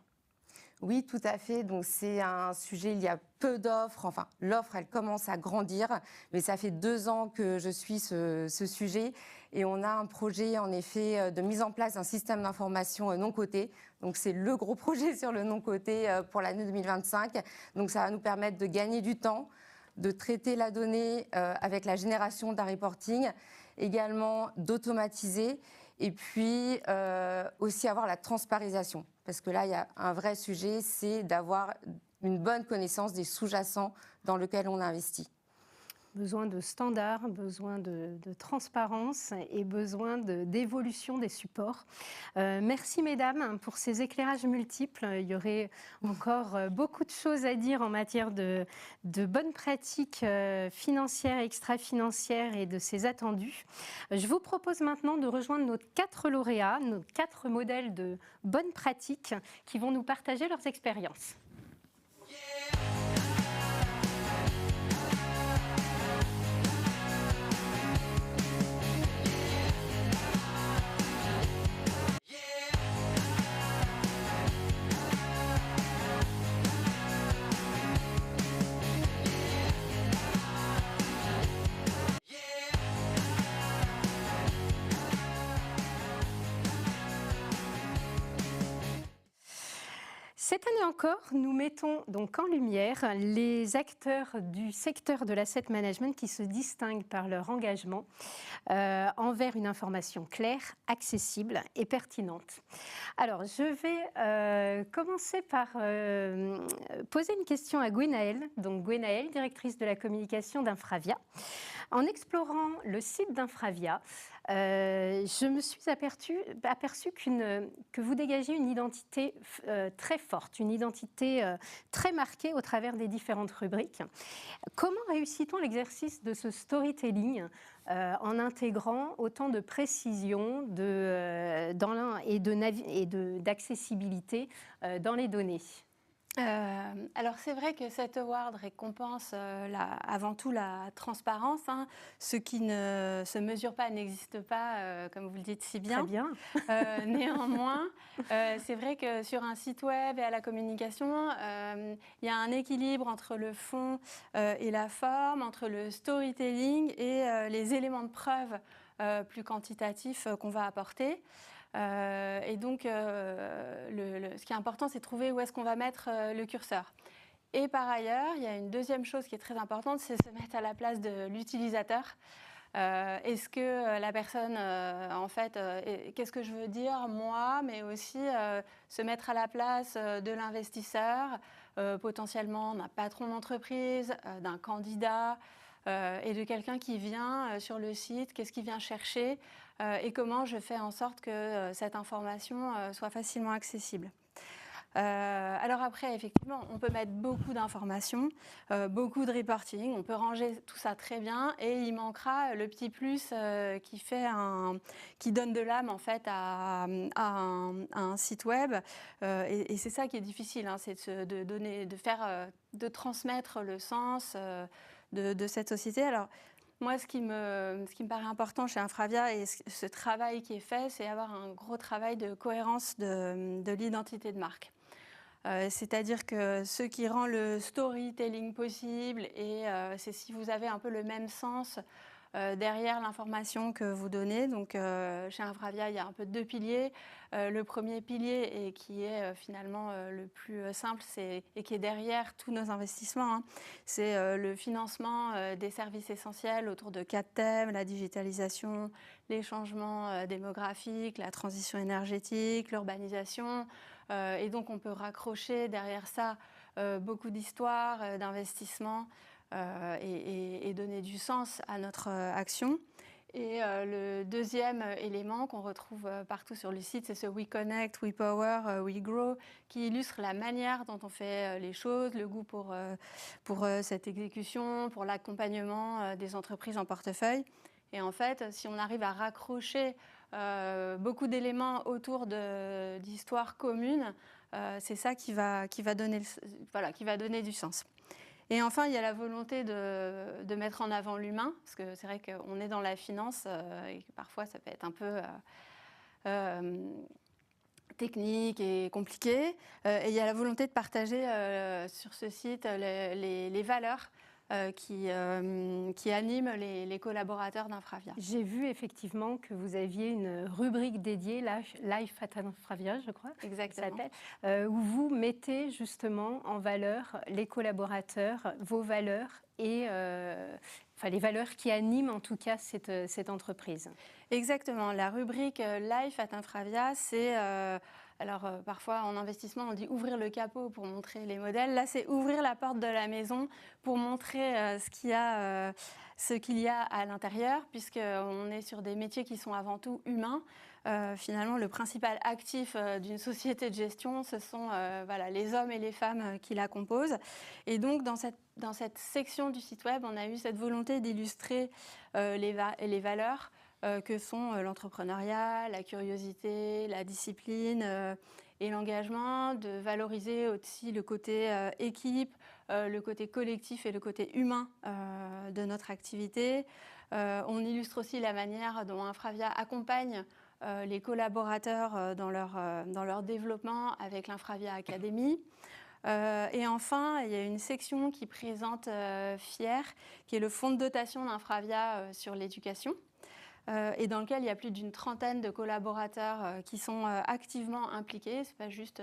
Speaker 9: Oui, tout à fait. Donc, c'est un sujet, il y a peu d'offres. Enfin, l'offre, elle commence à grandir, mais ça fait 2 ans que je suis ce sujet. Et on a un projet, en effet, de mise en place d'un système d'information non-coté. Donc, c'est le gros projet sur le non-coté pour l'année 2025. Donc, ça va nous permettre de gagner du temps, de traiter la donnée avec la génération d'un reporting, également d'automatiser et puis aussi avoir la transparisation. Parce que là, il y a un vrai sujet, c'est d'avoir une bonne connaissance des sous-jacents dans lesquels on investit.
Speaker 1: Besoin de standards, besoin de transparence et besoin d'évolution des supports. Merci mesdames pour ces éclairages multiples. Il y aurait encore beaucoup de choses à dire en matière de bonnes pratiques financières, extra-financières et de ces attendus. Je vous propose maintenant de rejoindre nos 4 lauréats, nos 4 modèles de bonnes pratiques qui vont nous partager leurs expériences. Cette année encore, nous mettons donc en lumière les acteurs du secteur de l'asset management qui se distinguent par leur engagement envers une information claire, accessible et pertinente. Alors, je vais commencer par poser une question à Gwenaëlle. Donc, Gwenaëlle, directrice de la communication d'Infravia. En explorant le site d'Infravia, je me suis aperçue que vous dégagez une identité très forte, une identité très marquée au travers des différentes rubriques. Comment réussit-on l'exercice de ce storytelling en intégrant autant de précision d'accessibilité dans les données?
Speaker 4: Alors c'est vrai que cet award récompense avant tout la transparence. Hein. Ce qui ne se mesure pas n'existe pas, comme vous le dites si bien.
Speaker 1: Très bien.
Speaker 4: Néanmoins, c'est vrai que sur un site web et à la communication, il y a un équilibre entre le fond et la forme, entre le storytelling et les éléments de preuve plus quantitatifs qu'on va apporter. Et donc, ce qui est important, c'est de trouver où est-ce qu'on va mettre le curseur. Et par ailleurs, il y a une deuxième chose qui est très importante, c'est se mettre à la place de l'utilisateur. Est-ce que la personne, en fait, qu'est-ce que je veux dire, moi, mais aussi se mettre à la place de l'investisseur, potentiellement d'un patron d'entreprise, d'un candidat, et de quelqu'un qui vient sur le site, qu'est-ce qu'il vient chercher et comment je fais en sorte que cette information soit facilement accessible. Alors après, effectivement, on peut mettre beaucoup d'informations, beaucoup de reporting, on peut ranger tout ça très bien et il manquera le petit plus qui donne de l'âme en fait à un site web et c'est ça qui est difficile, hein, c'est de transmettre le sens de cette société. Alors, moi, ce qui me paraît important chez Infravia et ce travail qui est fait, c'est avoir un gros travail de cohérence de l'identité de marque. C'est-à-dire que ce qui rend le storytelling possible, et c'est si vous avez un peu le même sens derrière l'information que vous donnez. Donc, chez Infravia, il y a un peu deux piliers. Le premier pilier, et qui est finalement le plus simple, et qui est derrière tous nos investissements, hein, c'est le financement des services essentiels autour de 4 thèmes, la digitalisation, les changements démographiques, la transition énergétique, l'urbanisation. Et donc, on peut raccrocher derrière ça beaucoup d'histoires, d'investissements et donner du sens à notre action. Et le deuxième élément qu'on retrouve partout sur le site, c'est ce We Connect, We Power, We Grow, qui illustre la manière dont on fait les choses, le goût pour cette exécution, pour l'accompagnement des entreprises en portefeuille. Et en fait, si on arrive à raccrocher beaucoup d'éléments autour d'histoires communes, c'est ça qui va donner du sens. Et enfin, il y a la volonté de mettre en avant l'humain, parce que c'est vrai qu'on est dans la finance et que parfois ça peut être un peu technique et compliqué. Et il y a la volonté de partager sur ce site les valeurs qui animent les collaborateurs d'Infravia.
Speaker 1: J'ai vu effectivement que vous aviez une rubrique dédiée, Life at Infravia, je crois.
Speaker 4: Exactement.
Speaker 1: Où vous mettez justement en valeur les collaborateurs, vos valeurs et les valeurs qui animent en tout cas cette entreprise.
Speaker 4: Exactement. La rubrique Life at Infravia, c'est... parfois en investissement, on dit ouvrir le capot pour montrer les modèles. Là, c'est ouvrir la porte de la maison pour montrer ce qu'il y a à l'intérieur, puisqu'on est sur des métiers qui sont avant tout humains. Finalement, le principal actif d'une société de gestion, ce sont les hommes et les femmes qui la composent. Et donc, dans cette section du site web, on a eu cette volonté d'illustrer les valeurs que sont l'entrepreneuriat, la curiosité, la discipline et l'engagement, de valoriser aussi le côté équipe, le côté collectif et le côté humain de notre activité. On illustre aussi la manière dont Infravia accompagne les collaborateurs dans leur développement avec l'Infravia Academy. Et enfin, il y a une section qui présente FIER, qui est le fonds de dotation d'Infravia sur l'éducation. Et dans lequel il y a plus d'une trentaine de collaborateurs qui sont activement impliqués. Ce n'est pas juste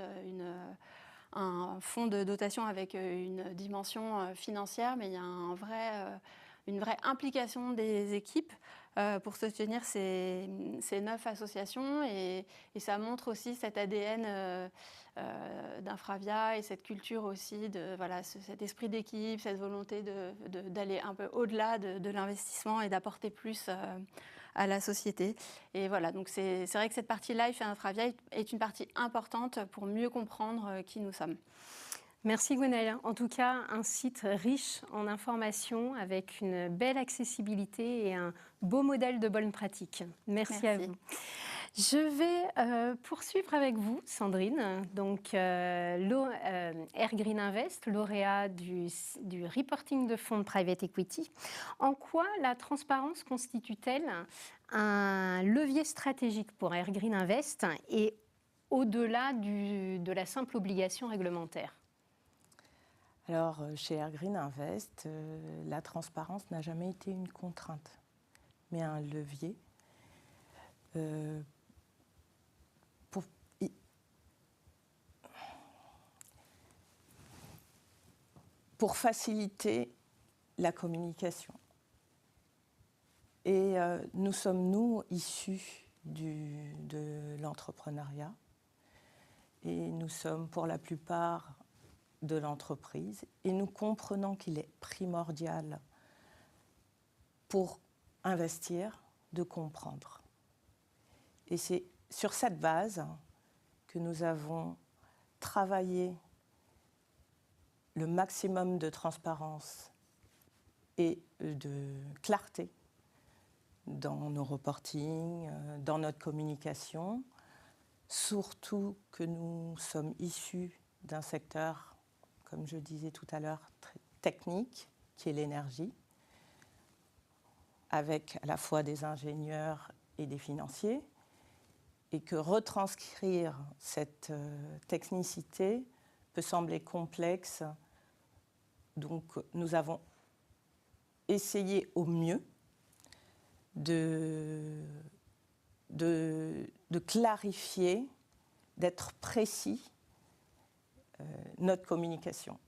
Speaker 4: un fonds de dotation avec une dimension financière, mais il y a une vraie implication des équipes pour soutenir ces 9 associations. Et ça montre aussi cet ADN d'Infravia et cette culture aussi, cet esprit d'équipe, cette volonté d'aller un peu au-delà de l'investissement et d'apporter plus à la société. Et voilà, donc c'est vrai que cette partie life et intra-vie est une partie importante pour mieux comprendre qui nous sommes.
Speaker 1: Merci Gwenaëlle. En tout cas, un site riche en informations avec une belle accessibilité et un beau modèle de bonne pratique. Merci. À vous. Je vais poursuivre avec vous, Sandrine. Donc, Airgreen Invest, lauréat du reporting de fonds de private equity. En quoi la transparence constitue-t-elle un levier stratégique pour Airgreen Invest et au-delà de la simple obligation réglementaire ?
Speaker 5: Alors, chez Airgreen Invest, la transparence n'a jamais été une contrainte, mais un levier pour faciliter la communication. Et nous sommes, nous, issus de l'entrepreneuriat, et nous sommes pour la plupart de l'entreprise, et nous comprenons qu'il est primordial pour investir de comprendre. Et c'est sur cette base que nous avons travaillé le maximum de transparence et de clarté dans nos reportings, dans notre communication, surtout que nous sommes issus d'un secteur, comme je disais tout à l'heure, très technique, qui est l'énergie, avec à la fois des ingénieurs et des financiers, et que retranscrire cette technicité peut sembler complexe. Donc nous avons essayé au mieux de clarifier, d'être précis notre communication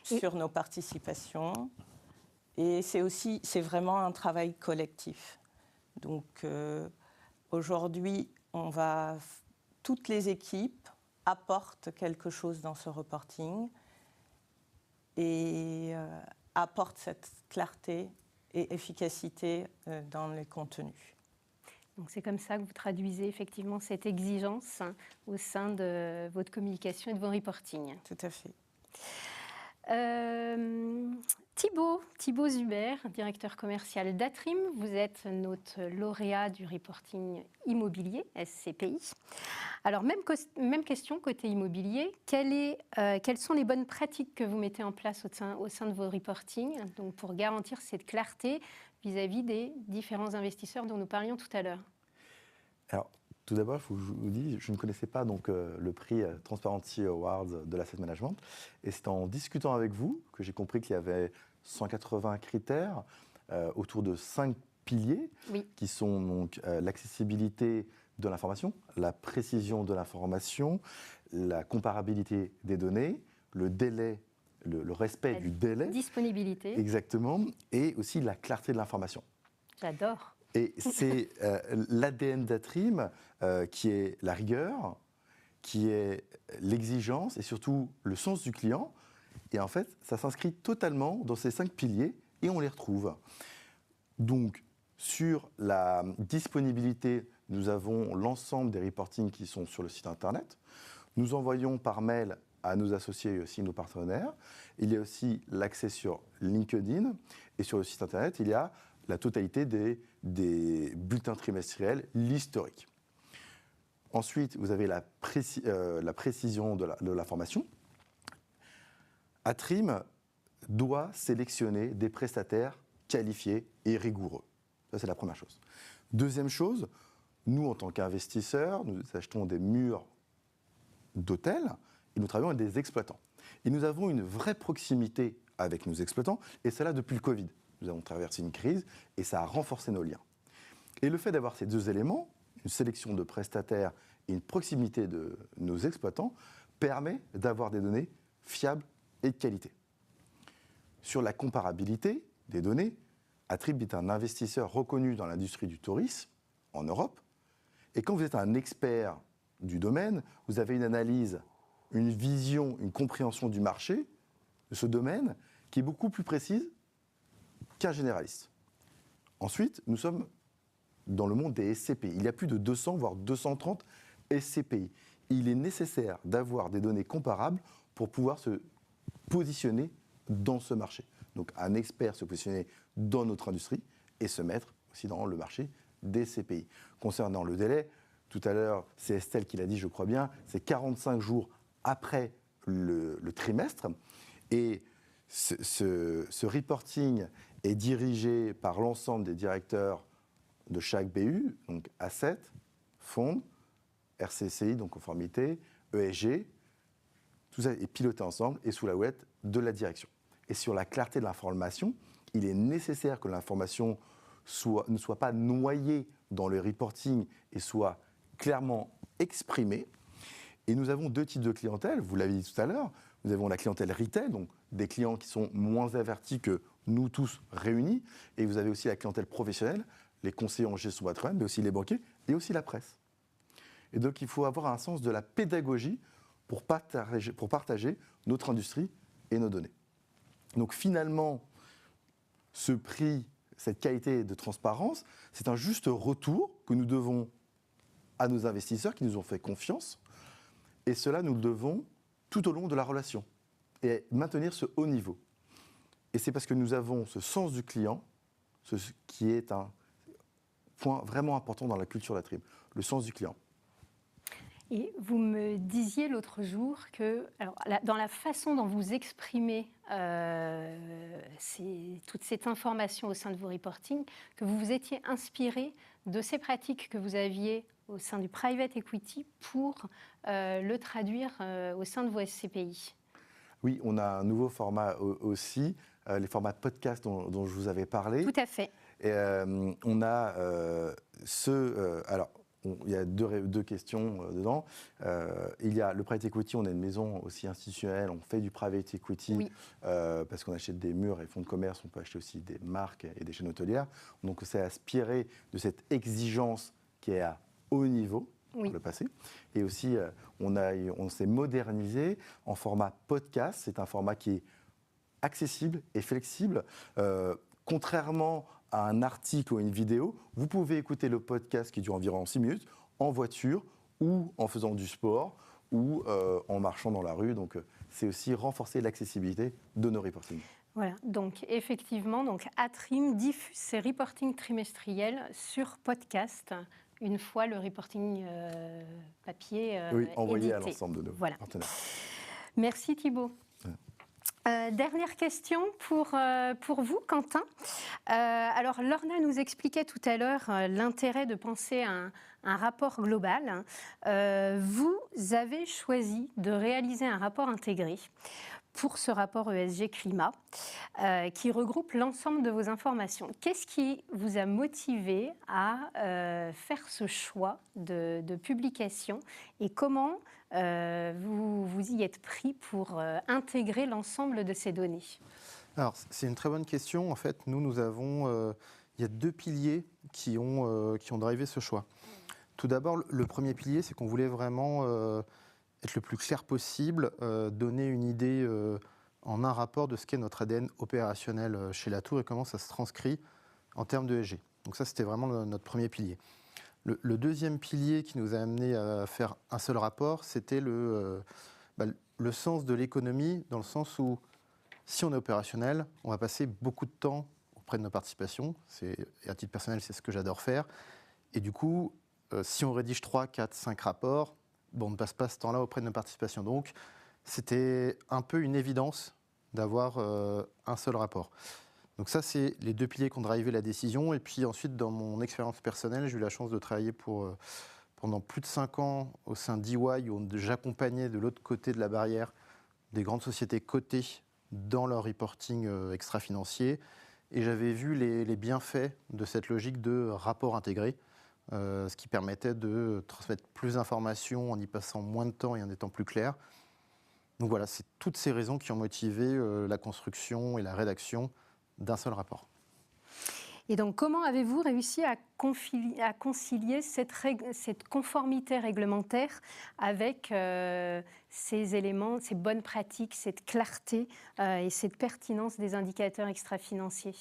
Speaker 5: sur nos participations. Et c'est vraiment un travail collectif. Donc aujourd'hui, toutes les équipes apportent quelque chose dans ce reporting et apportent cette clarté et efficacité dans les contenus.
Speaker 1: Donc c'est comme ça que vous traduisez effectivement cette exigence au sein de votre communication et de vos reportings.
Speaker 5: Tout à fait.
Speaker 1: Thibaut Zuber, directeur commercial d'Atrim, vous êtes notre lauréat du reporting immobilier, SCPI. Alors, même question côté immobilier, quelles sont les bonnes pratiques que vous mettez en place au sein de vos reportings, donc pour garantir cette clarté vis-à-vis des différents investisseurs dont nous parlions tout à l'heure?
Speaker 6: Alors, tout d'abord, il faut que je vous dise, je ne connaissais pas donc, le prix Transparency Awards de l'asset management. Et c'est en discutant avec vous que j'ai compris qu'il y avait 180 critères autour de 5 piliers qui sont donc l'accessibilité de l'information, la précision de l'information, la comparabilité des données, le délai, le respect du délai.
Speaker 1: Disponibilité.
Speaker 6: Exactement. Et aussi la clarté de l'information.
Speaker 1: J'adore.
Speaker 6: Et c'est l'ADN d'Atrim qui est la rigueur, qui est l'exigence et surtout le sens du client. Et en fait, ça s'inscrit totalement dans ces 5 piliers et on les retrouve. Donc, sur la disponibilité, nous avons l'ensemble des reportings qui sont sur le site internet. Nous envoyons par mail à nos associés et aussi nos partenaires. Il y a aussi l'accès sur LinkedIn et sur le site internet, il y a la totalité des bulletins trimestriels, l'historique. Ensuite, vous avez la précision de l'information. Atrim doit sélectionner des prestataires qualifiés et rigoureux. Ça, c'est la première chose. Deuxième chose, nous, en tant qu'investisseurs, nous achetons des murs d'hôtels et nous travaillons avec des exploitants. Et nous avons une vraie proximité avec nos exploitants, et cela depuis le Covid. Nous avons traversé une crise et ça a renforcé nos liens. Et le fait d'avoir ces deux éléments, une sélection de prestataires et une proximité de nos exploitants, permet d'avoir des données fiables et de qualité. Sur la comparabilité des données, Atrim est un investisseur reconnu dans l'industrie du tourisme en Europe. Et quand vous êtes un expert du domaine, vous avez une analyse, une vision, une compréhension du marché, de ce domaine, qui est beaucoup plus précise qu'un généraliste. Ensuite, nous sommes dans le monde des SCPI. Il y a plus de 200, voire 230 SCPI. Il est nécessaire d'avoir des données comparables pour pouvoir se positionner dans ce marché. Donc un expert se positionner dans notre industrie et se mettre aussi dans le marché des SCPI. Concernant le délai, tout à l'heure, c'est Estelle qui l'a dit, je crois bien, c'est 45 jours après le trimestre. Et ce reporting est dirigé par l'ensemble des directeurs de chaque BU, donc Asset, Fonds, RCCI, donc conformité, ESG, tout ça est piloté ensemble et sous la houlette de la direction. Et sur la clarté de l'information, il est nécessaire que l'information ne soit pas noyée dans le reporting et soit clairement exprimée. Et nous avons 2 types de clientèle, vous l'avez dit tout à l'heure. Nous avons la clientèle retail, donc des clients qui sont moins avertis que nous tous réunis. Et vous avez aussi la clientèle professionnelle, les conseillers en gestion patrimoine, mais aussi les banquiers et aussi la presse. Et donc il faut avoir un sens de la pédagogie pour partager notre industrie et nos données. Donc finalement, ce prix, cette qualité de transparence, c'est un juste retour que nous devons à nos investisseurs qui nous ont fait confiance. Et cela, nous le devons tout au long de la relation et maintenir ce haut niveau. Et c'est parce que nous avons ce sens du client, ce qui est un point vraiment important dans la culture d'Atrim, le sens du client.
Speaker 1: Et vous me disiez l'autre jour que, alors, dans la façon dont vous exprimez toute cette information au sein de vos reportings, que vous vous étiez inspiré de ces pratiques que vous aviez au sein du private equity pour le traduire au sein de vos SCPI. Oui,
Speaker 6: on a un nouveau format aussi, les formats de podcast dont je vous avais parlé.
Speaker 1: Tout à fait.
Speaker 6: Et, on a alors, il y a deux questions dedans. Il y a le private equity, on a une maison aussi institutionnelle, on fait du private equity
Speaker 1: oui.
Speaker 6: Parce qu'on achète des murs et fonds de commerce, on peut acheter aussi des marques et des chaînes hôtelières. Donc c'est aspiré de cette exigence qui est à haut niveau, oui. Le passé. Et aussi, on s'est modernisé en format podcast. C'est un format qui est accessible et flexible. Contrairement à un article ou une vidéo, vous pouvez écouter le podcast qui dure environ 6 minutes en voiture ou en faisant du sport ou en marchant dans la rue. Donc, c'est aussi renforcer l'accessibilité de nos reportings.
Speaker 1: Voilà, donc effectivement, Atrim diffuse ses reportings trimestriels sur podcast une fois le reporting papier
Speaker 6: oui, envoyé
Speaker 1: édité.
Speaker 6: À l'ensemble de nos partenaires.
Speaker 1: Merci Thibault. Dernière question pour vous, Quentin. Alors, Lorna nous expliquait tout à l'heure l'intérêt de penser à un rapport global. Vous avez choisi de réaliser un rapport intégré pour ce rapport ESG Climat qui regroupe l'ensemble de vos informations. Qu'est-ce qui vous a motivé à faire ce choix de publication et comment vous y êtes pris pour intégrer l'ensemble de ces données?
Speaker 7: Alors, c'est une très bonne question. En fait, nous avons... il y a 2 piliers qui ont drivé ce choix. Tout d'abord, le premier pilier, c'est qu'on voulait vraiment être le plus clair possible, donner une idée en un rapport de ce qu'est notre ADN opérationnel chez Latour et comment ça se transcrit en termes de ESG. Donc ça, c'était vraiment notre premier pilier. Le deuxième pilier qui nous a amené à faire un seul rapport, c'était le sens de l'économie, dans le sens où, si on est opérationnel, on va passer beaucoup de temps auprès de nos participations. Et à titre personnel, c'est ce que j'adore faire. Et du coup, si on rédige 3, 4, 5 rapports, on ne passe pas ce temps-là auprès de nos participations. Donc, c'était un peu une évidence d'avoir un seul rapport. Donc ça, c'est les 2 piliers qui ont drivé la décision. Et puis ensuite, dans mon expérience personnelle, j'ai eu la chance de travailler pendant plus de 5 ans au sein d'EY, où j'accompagnais de l'autre côté de la barrière des grandes sociétés cotées dans leur reporting extra-financier. Et j'avais vu les bienfaits de cette logique de rapport intégré, ce qui permettait de transmettre plus d'informations en y passant moins de temps et en étant plus clair. Donc voilà, c'est toutes ces raisons qui ont motivé la construction et la rédaction d'un seul rapport.
Speaker 1: Et donc, comment avez-vous réussi à concilier cette conformité réglementaire avec ces éléments, ces bonnes pratiques, cette clarté et cette pertinence des indicateurs extra-financiers ?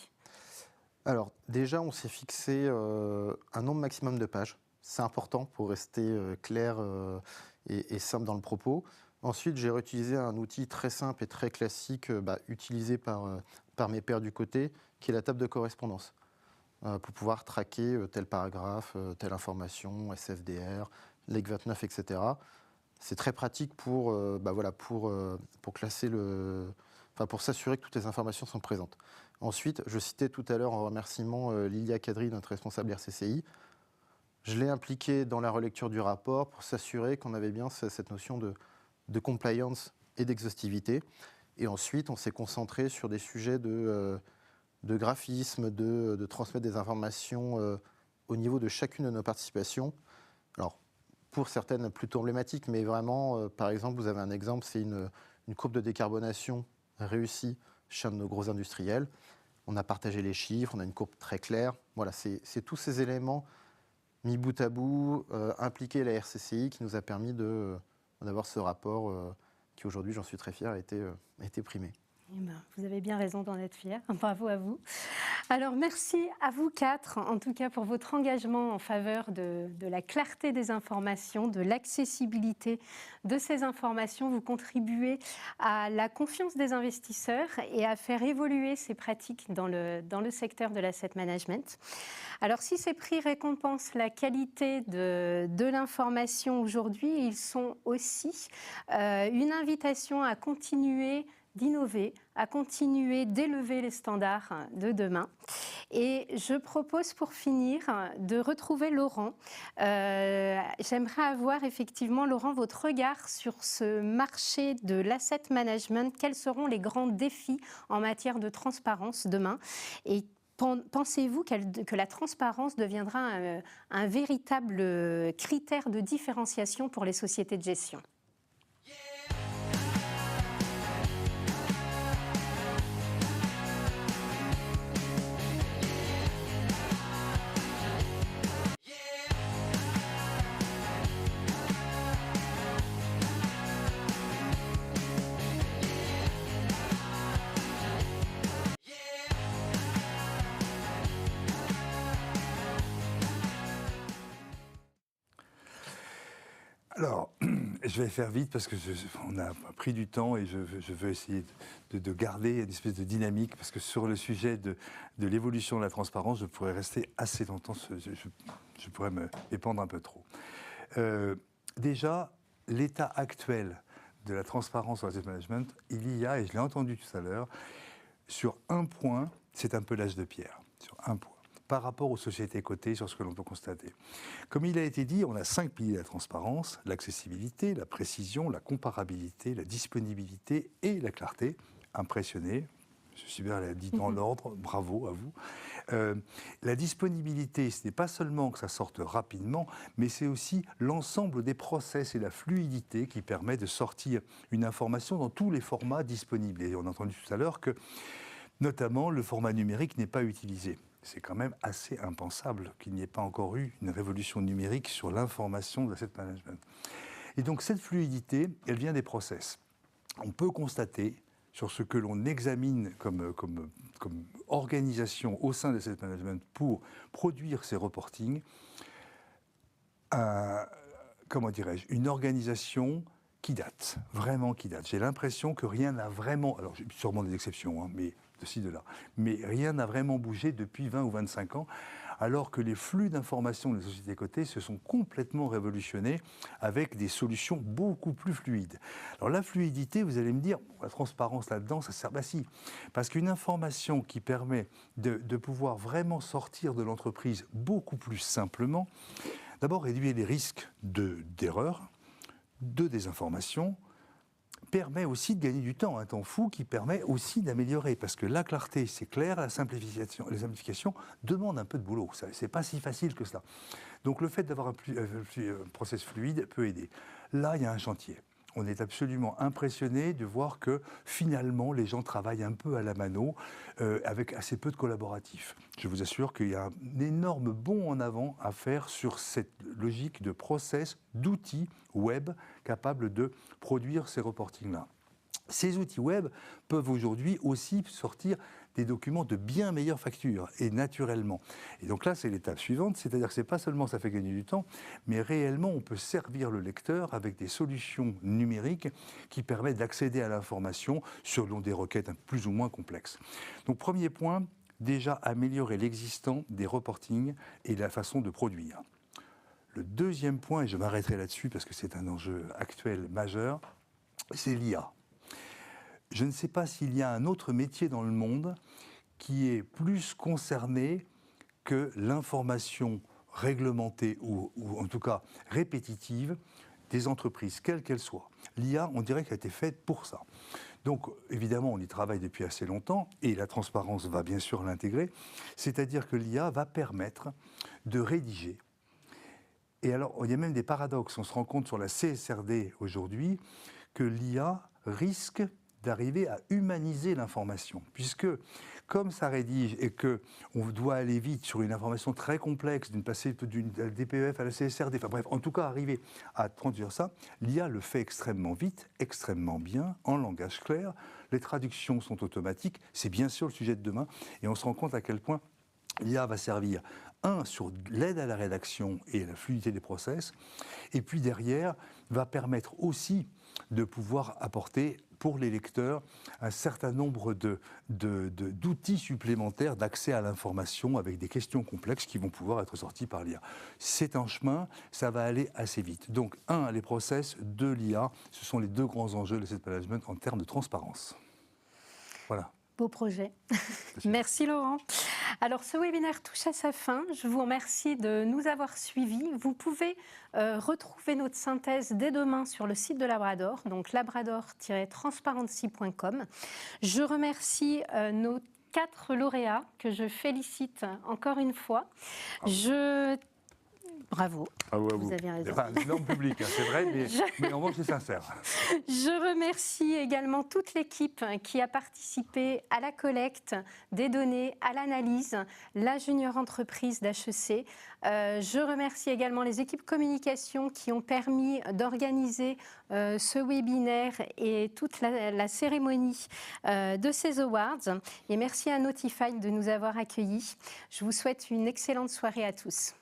Speaker 7: Alors, déjà, on s'est fixé un nombre maximum de pages. C'est important pour rester clair et simple dans le propos. Ensuite, j'ai réutilisé un outil très simple et très classique, utilisé par mes pairs du côté, qui est la table de correspondance, pour pouvoir traquer tel paragraphe, telle information, SFDR, LEC 29, etc. C'est très pratique pour classer pour s'assurer que toutes les informations sont présentes. Ensuite, je citais tout à l'heure en remerciement Lilia Kadri, notre responsable RCCI. Je l'ai impliqué dans la relecture du rapport pour s'assurer qu'on avait bien cette notion de compliance et d'exhaustivité. Et ensuite, on s'est concentré sur des sujets de graphisme, de transmettre des informations au niveau de chacune de nos participations. Alors, pour certaines plutôt emblématiques, mais vraiment, par exemple, vous avez un exemple, c'est une courbe de décarbonation réussie chez un de nos gros industriels. On a partagé les chiffres, on a une courbe très claire. Voilà, c'est tous ces éléments mis bout à bout, impliquer la RCCI qui nous a permis d'avoir ce rapport qui aujourd'hui, j'en suis très fier, a été primé.
Speaker 1: Eh ben, vous avez bien raison d'en être fier. Bravo à vous. Alors, merci à vous quatre, en tout cas, pour votre engagement en faveur de la clarté des informations, de l'accessibilité de ces informations. Vous contribuez à la confiance des investisseurs et à faire évoluer ces pratiques dans le secteur de l'asset management. Alors, si ces prix récompensent la qualité de l'information aujourd'hui, ils sont aussi une invitation à continuer d'innover, à continuer d'élever les standards de demain. Et je propose pour finir de retrouver Laurent. J'aimerais avoir effectivement, Laurent, votre regard sur ce marché de l'asset management. Quels seront les grands défis en matière de transparence demain ? Et pensez-vous que la transparence deviendra un véritable critère de différenciation pour les sociétés de gestion ?
Speaker 2: Alors, je vais faire vite parce qu'on a pris du temps et je veux essayer de garder une espèce de dynamique parce que sur le sujet de l'évolution de la transparence, je pourrais rester assez longtemps, je pourrais me épandre un peu trop. Déjà, l'état actuel de la transparence en asset management, il y a, et je l'ai entendu tout à l'heure, sur un point, c'est un peu l'âge de pierre, sur un point, par rapport aux sociétés cotées, sur ce que l'on peut constater. Comme il a été dit, on a 5 piliers de la transparence: l'accessibilité, la précision, la comparabilité, la disponibilité et la clarté. Impressionné, M. Sibert l'a dit dans l'ordre, bravo à vous. La disponibilité, ce n'est pas seulement que ça sorte rapidement, mais c'est aussi l'ensemble des process et la fluidité qui permet de sortir une information dans tous les formats disponibles. Et on a entendu tout à l'heure que, notamment, le format numérique n'est pas utilisé. C'est quand même assez impensable qu'il n'y ait pas encore eu une révolution numérique sur l'information de l'asset management. Et donc cette fluidité, elle vient des process. On peut constater, sur ce que l'on examine comme organisation au sein de l'asset management pour produire ces reportings, une organisation qui date, vraiment qui date. J'ai l'impression que rien n'a vraiment, alors sûrement des exceptions, hein, mais de ci, de là, mais rien n'a vraiment bougé depuis 20 ou 25 ans, alors que les flux d'informations des sociétés cotées se sont complètement révolutionnés avec des solutions beaucoup plus fluides. Alors la fluidité, vous allez me dire, la transparence là-dedans, ça sert, si, parce qu'une information qui permet de pouvoir vraiment sortir de l'entreprise beaucoup plus simplement, d'abord réduire les risques d'erreur, de désinformation, permet aussi de gagner du temps, un temps fou qui permet aussi d'améliorer, parce que la clarté, c'est clair, les simplifications demandent un peu de boulot, c'est pas si facile que cela. Donc le fait d'avoir un process fluide peut aider. Là, il y a un chantier. On est absolument impressionné de voir que finalement les gens travaillent un peu à la mano avec assez peu de collaboratifs. Je vous assure qu'il y a un énorme bond en avant à faire sur cette logique de process, d'outils web capables de produire ces reportings-là. Ces outils web peuvent aujourd'hui aussi sortir des documents de bien meilleure facture, et naturellement. Et donc là, c'est l'étape suivante, c'est-à-dire que c'est pas seulement ça fait gagner du temps, mais réellement, on peut servir le lecteur avec des solutions numériques qui permettent d'accéder à l'information selon des requêtes plus ou moins complexes. Donc, premier point, déjà améliorer l'existant des reportings et la façon de produire. Le deuxième point, et je m'arrêterai là-dessus parce que c'est un enjeu actuel majeur, c'est l'IA. Je ne sais pas s'il y a un autre métier dans le monde qui est plus concerné que l'information réglementée ou en tout cas répétitive des entreprises, quelles qu'elles soient. L'IA, on dirait qu'elle a été faite pour ça. Donc, évidemment, on y travaille depuis assez longtemps et la transparence va bien sûr l'intégrer. C'est-à-dire que l'IA va permettre de rédiger. Et alors, il y a même des paradoxes. On se rend compte sur la CSRD aujourd'hui que l'IA risque d'arriver à humaniser l'information. Puisque, comme ça rédige et qu'on doit aller vite sur une information très complexe, d'une passer d'une DPEF à la CSRD, enfin bref, en tout cas arriver à traduire ça, l'IA le fait extrêmement vite, extrêmement bien, en langage clair. Les traductions sont automatiques. C'est bien sûr le sujet de demain. Et on se rend compte à quel point l'IA va servir, sur l'aide à la rédaction et la fluidité des process, et puis derrière, va permettre aussi de pouvoir apporter pour les lecteurs un certain nombre d'outils supplémentaires d'accès à l'information avec des questions complexes qui vont pouvoir être sorties par l'IA. C'est un chemin, ça va aller assez vite. Donc, les process, l'IA, ce sont les deux grands enjeux de l'asset management en termes de transparence. Voilà.
Speaker 1: Beau projet. Merci Laurent. Alors ce webinaire touche à sa fin. Je vous remercie de nous avoir suivis. Vous pouvez retrouver notre synthèse dès demain sur le site de Labrador, donc labrador-transparency.com. Je remercie nos 4 lauréats que je félicite encore une fois. Bravo. Vous avez raison.
Speaker 2: C'est pas un énorme public, c'est vrai, mais en revanche, c'est sincère.
Speaker 1: Je remercie également toute l'équipe qui a participé à la collecte des données, à l'analyse, la junior entreprise d'HEC. Je remercie également les équipes communication qui ont permis d'organiser ce webinaire et toute la cérémonie de ces awards. Et merci à Notify de nous avoir accueillis. Je vous souhaite une excellente soirée à tous.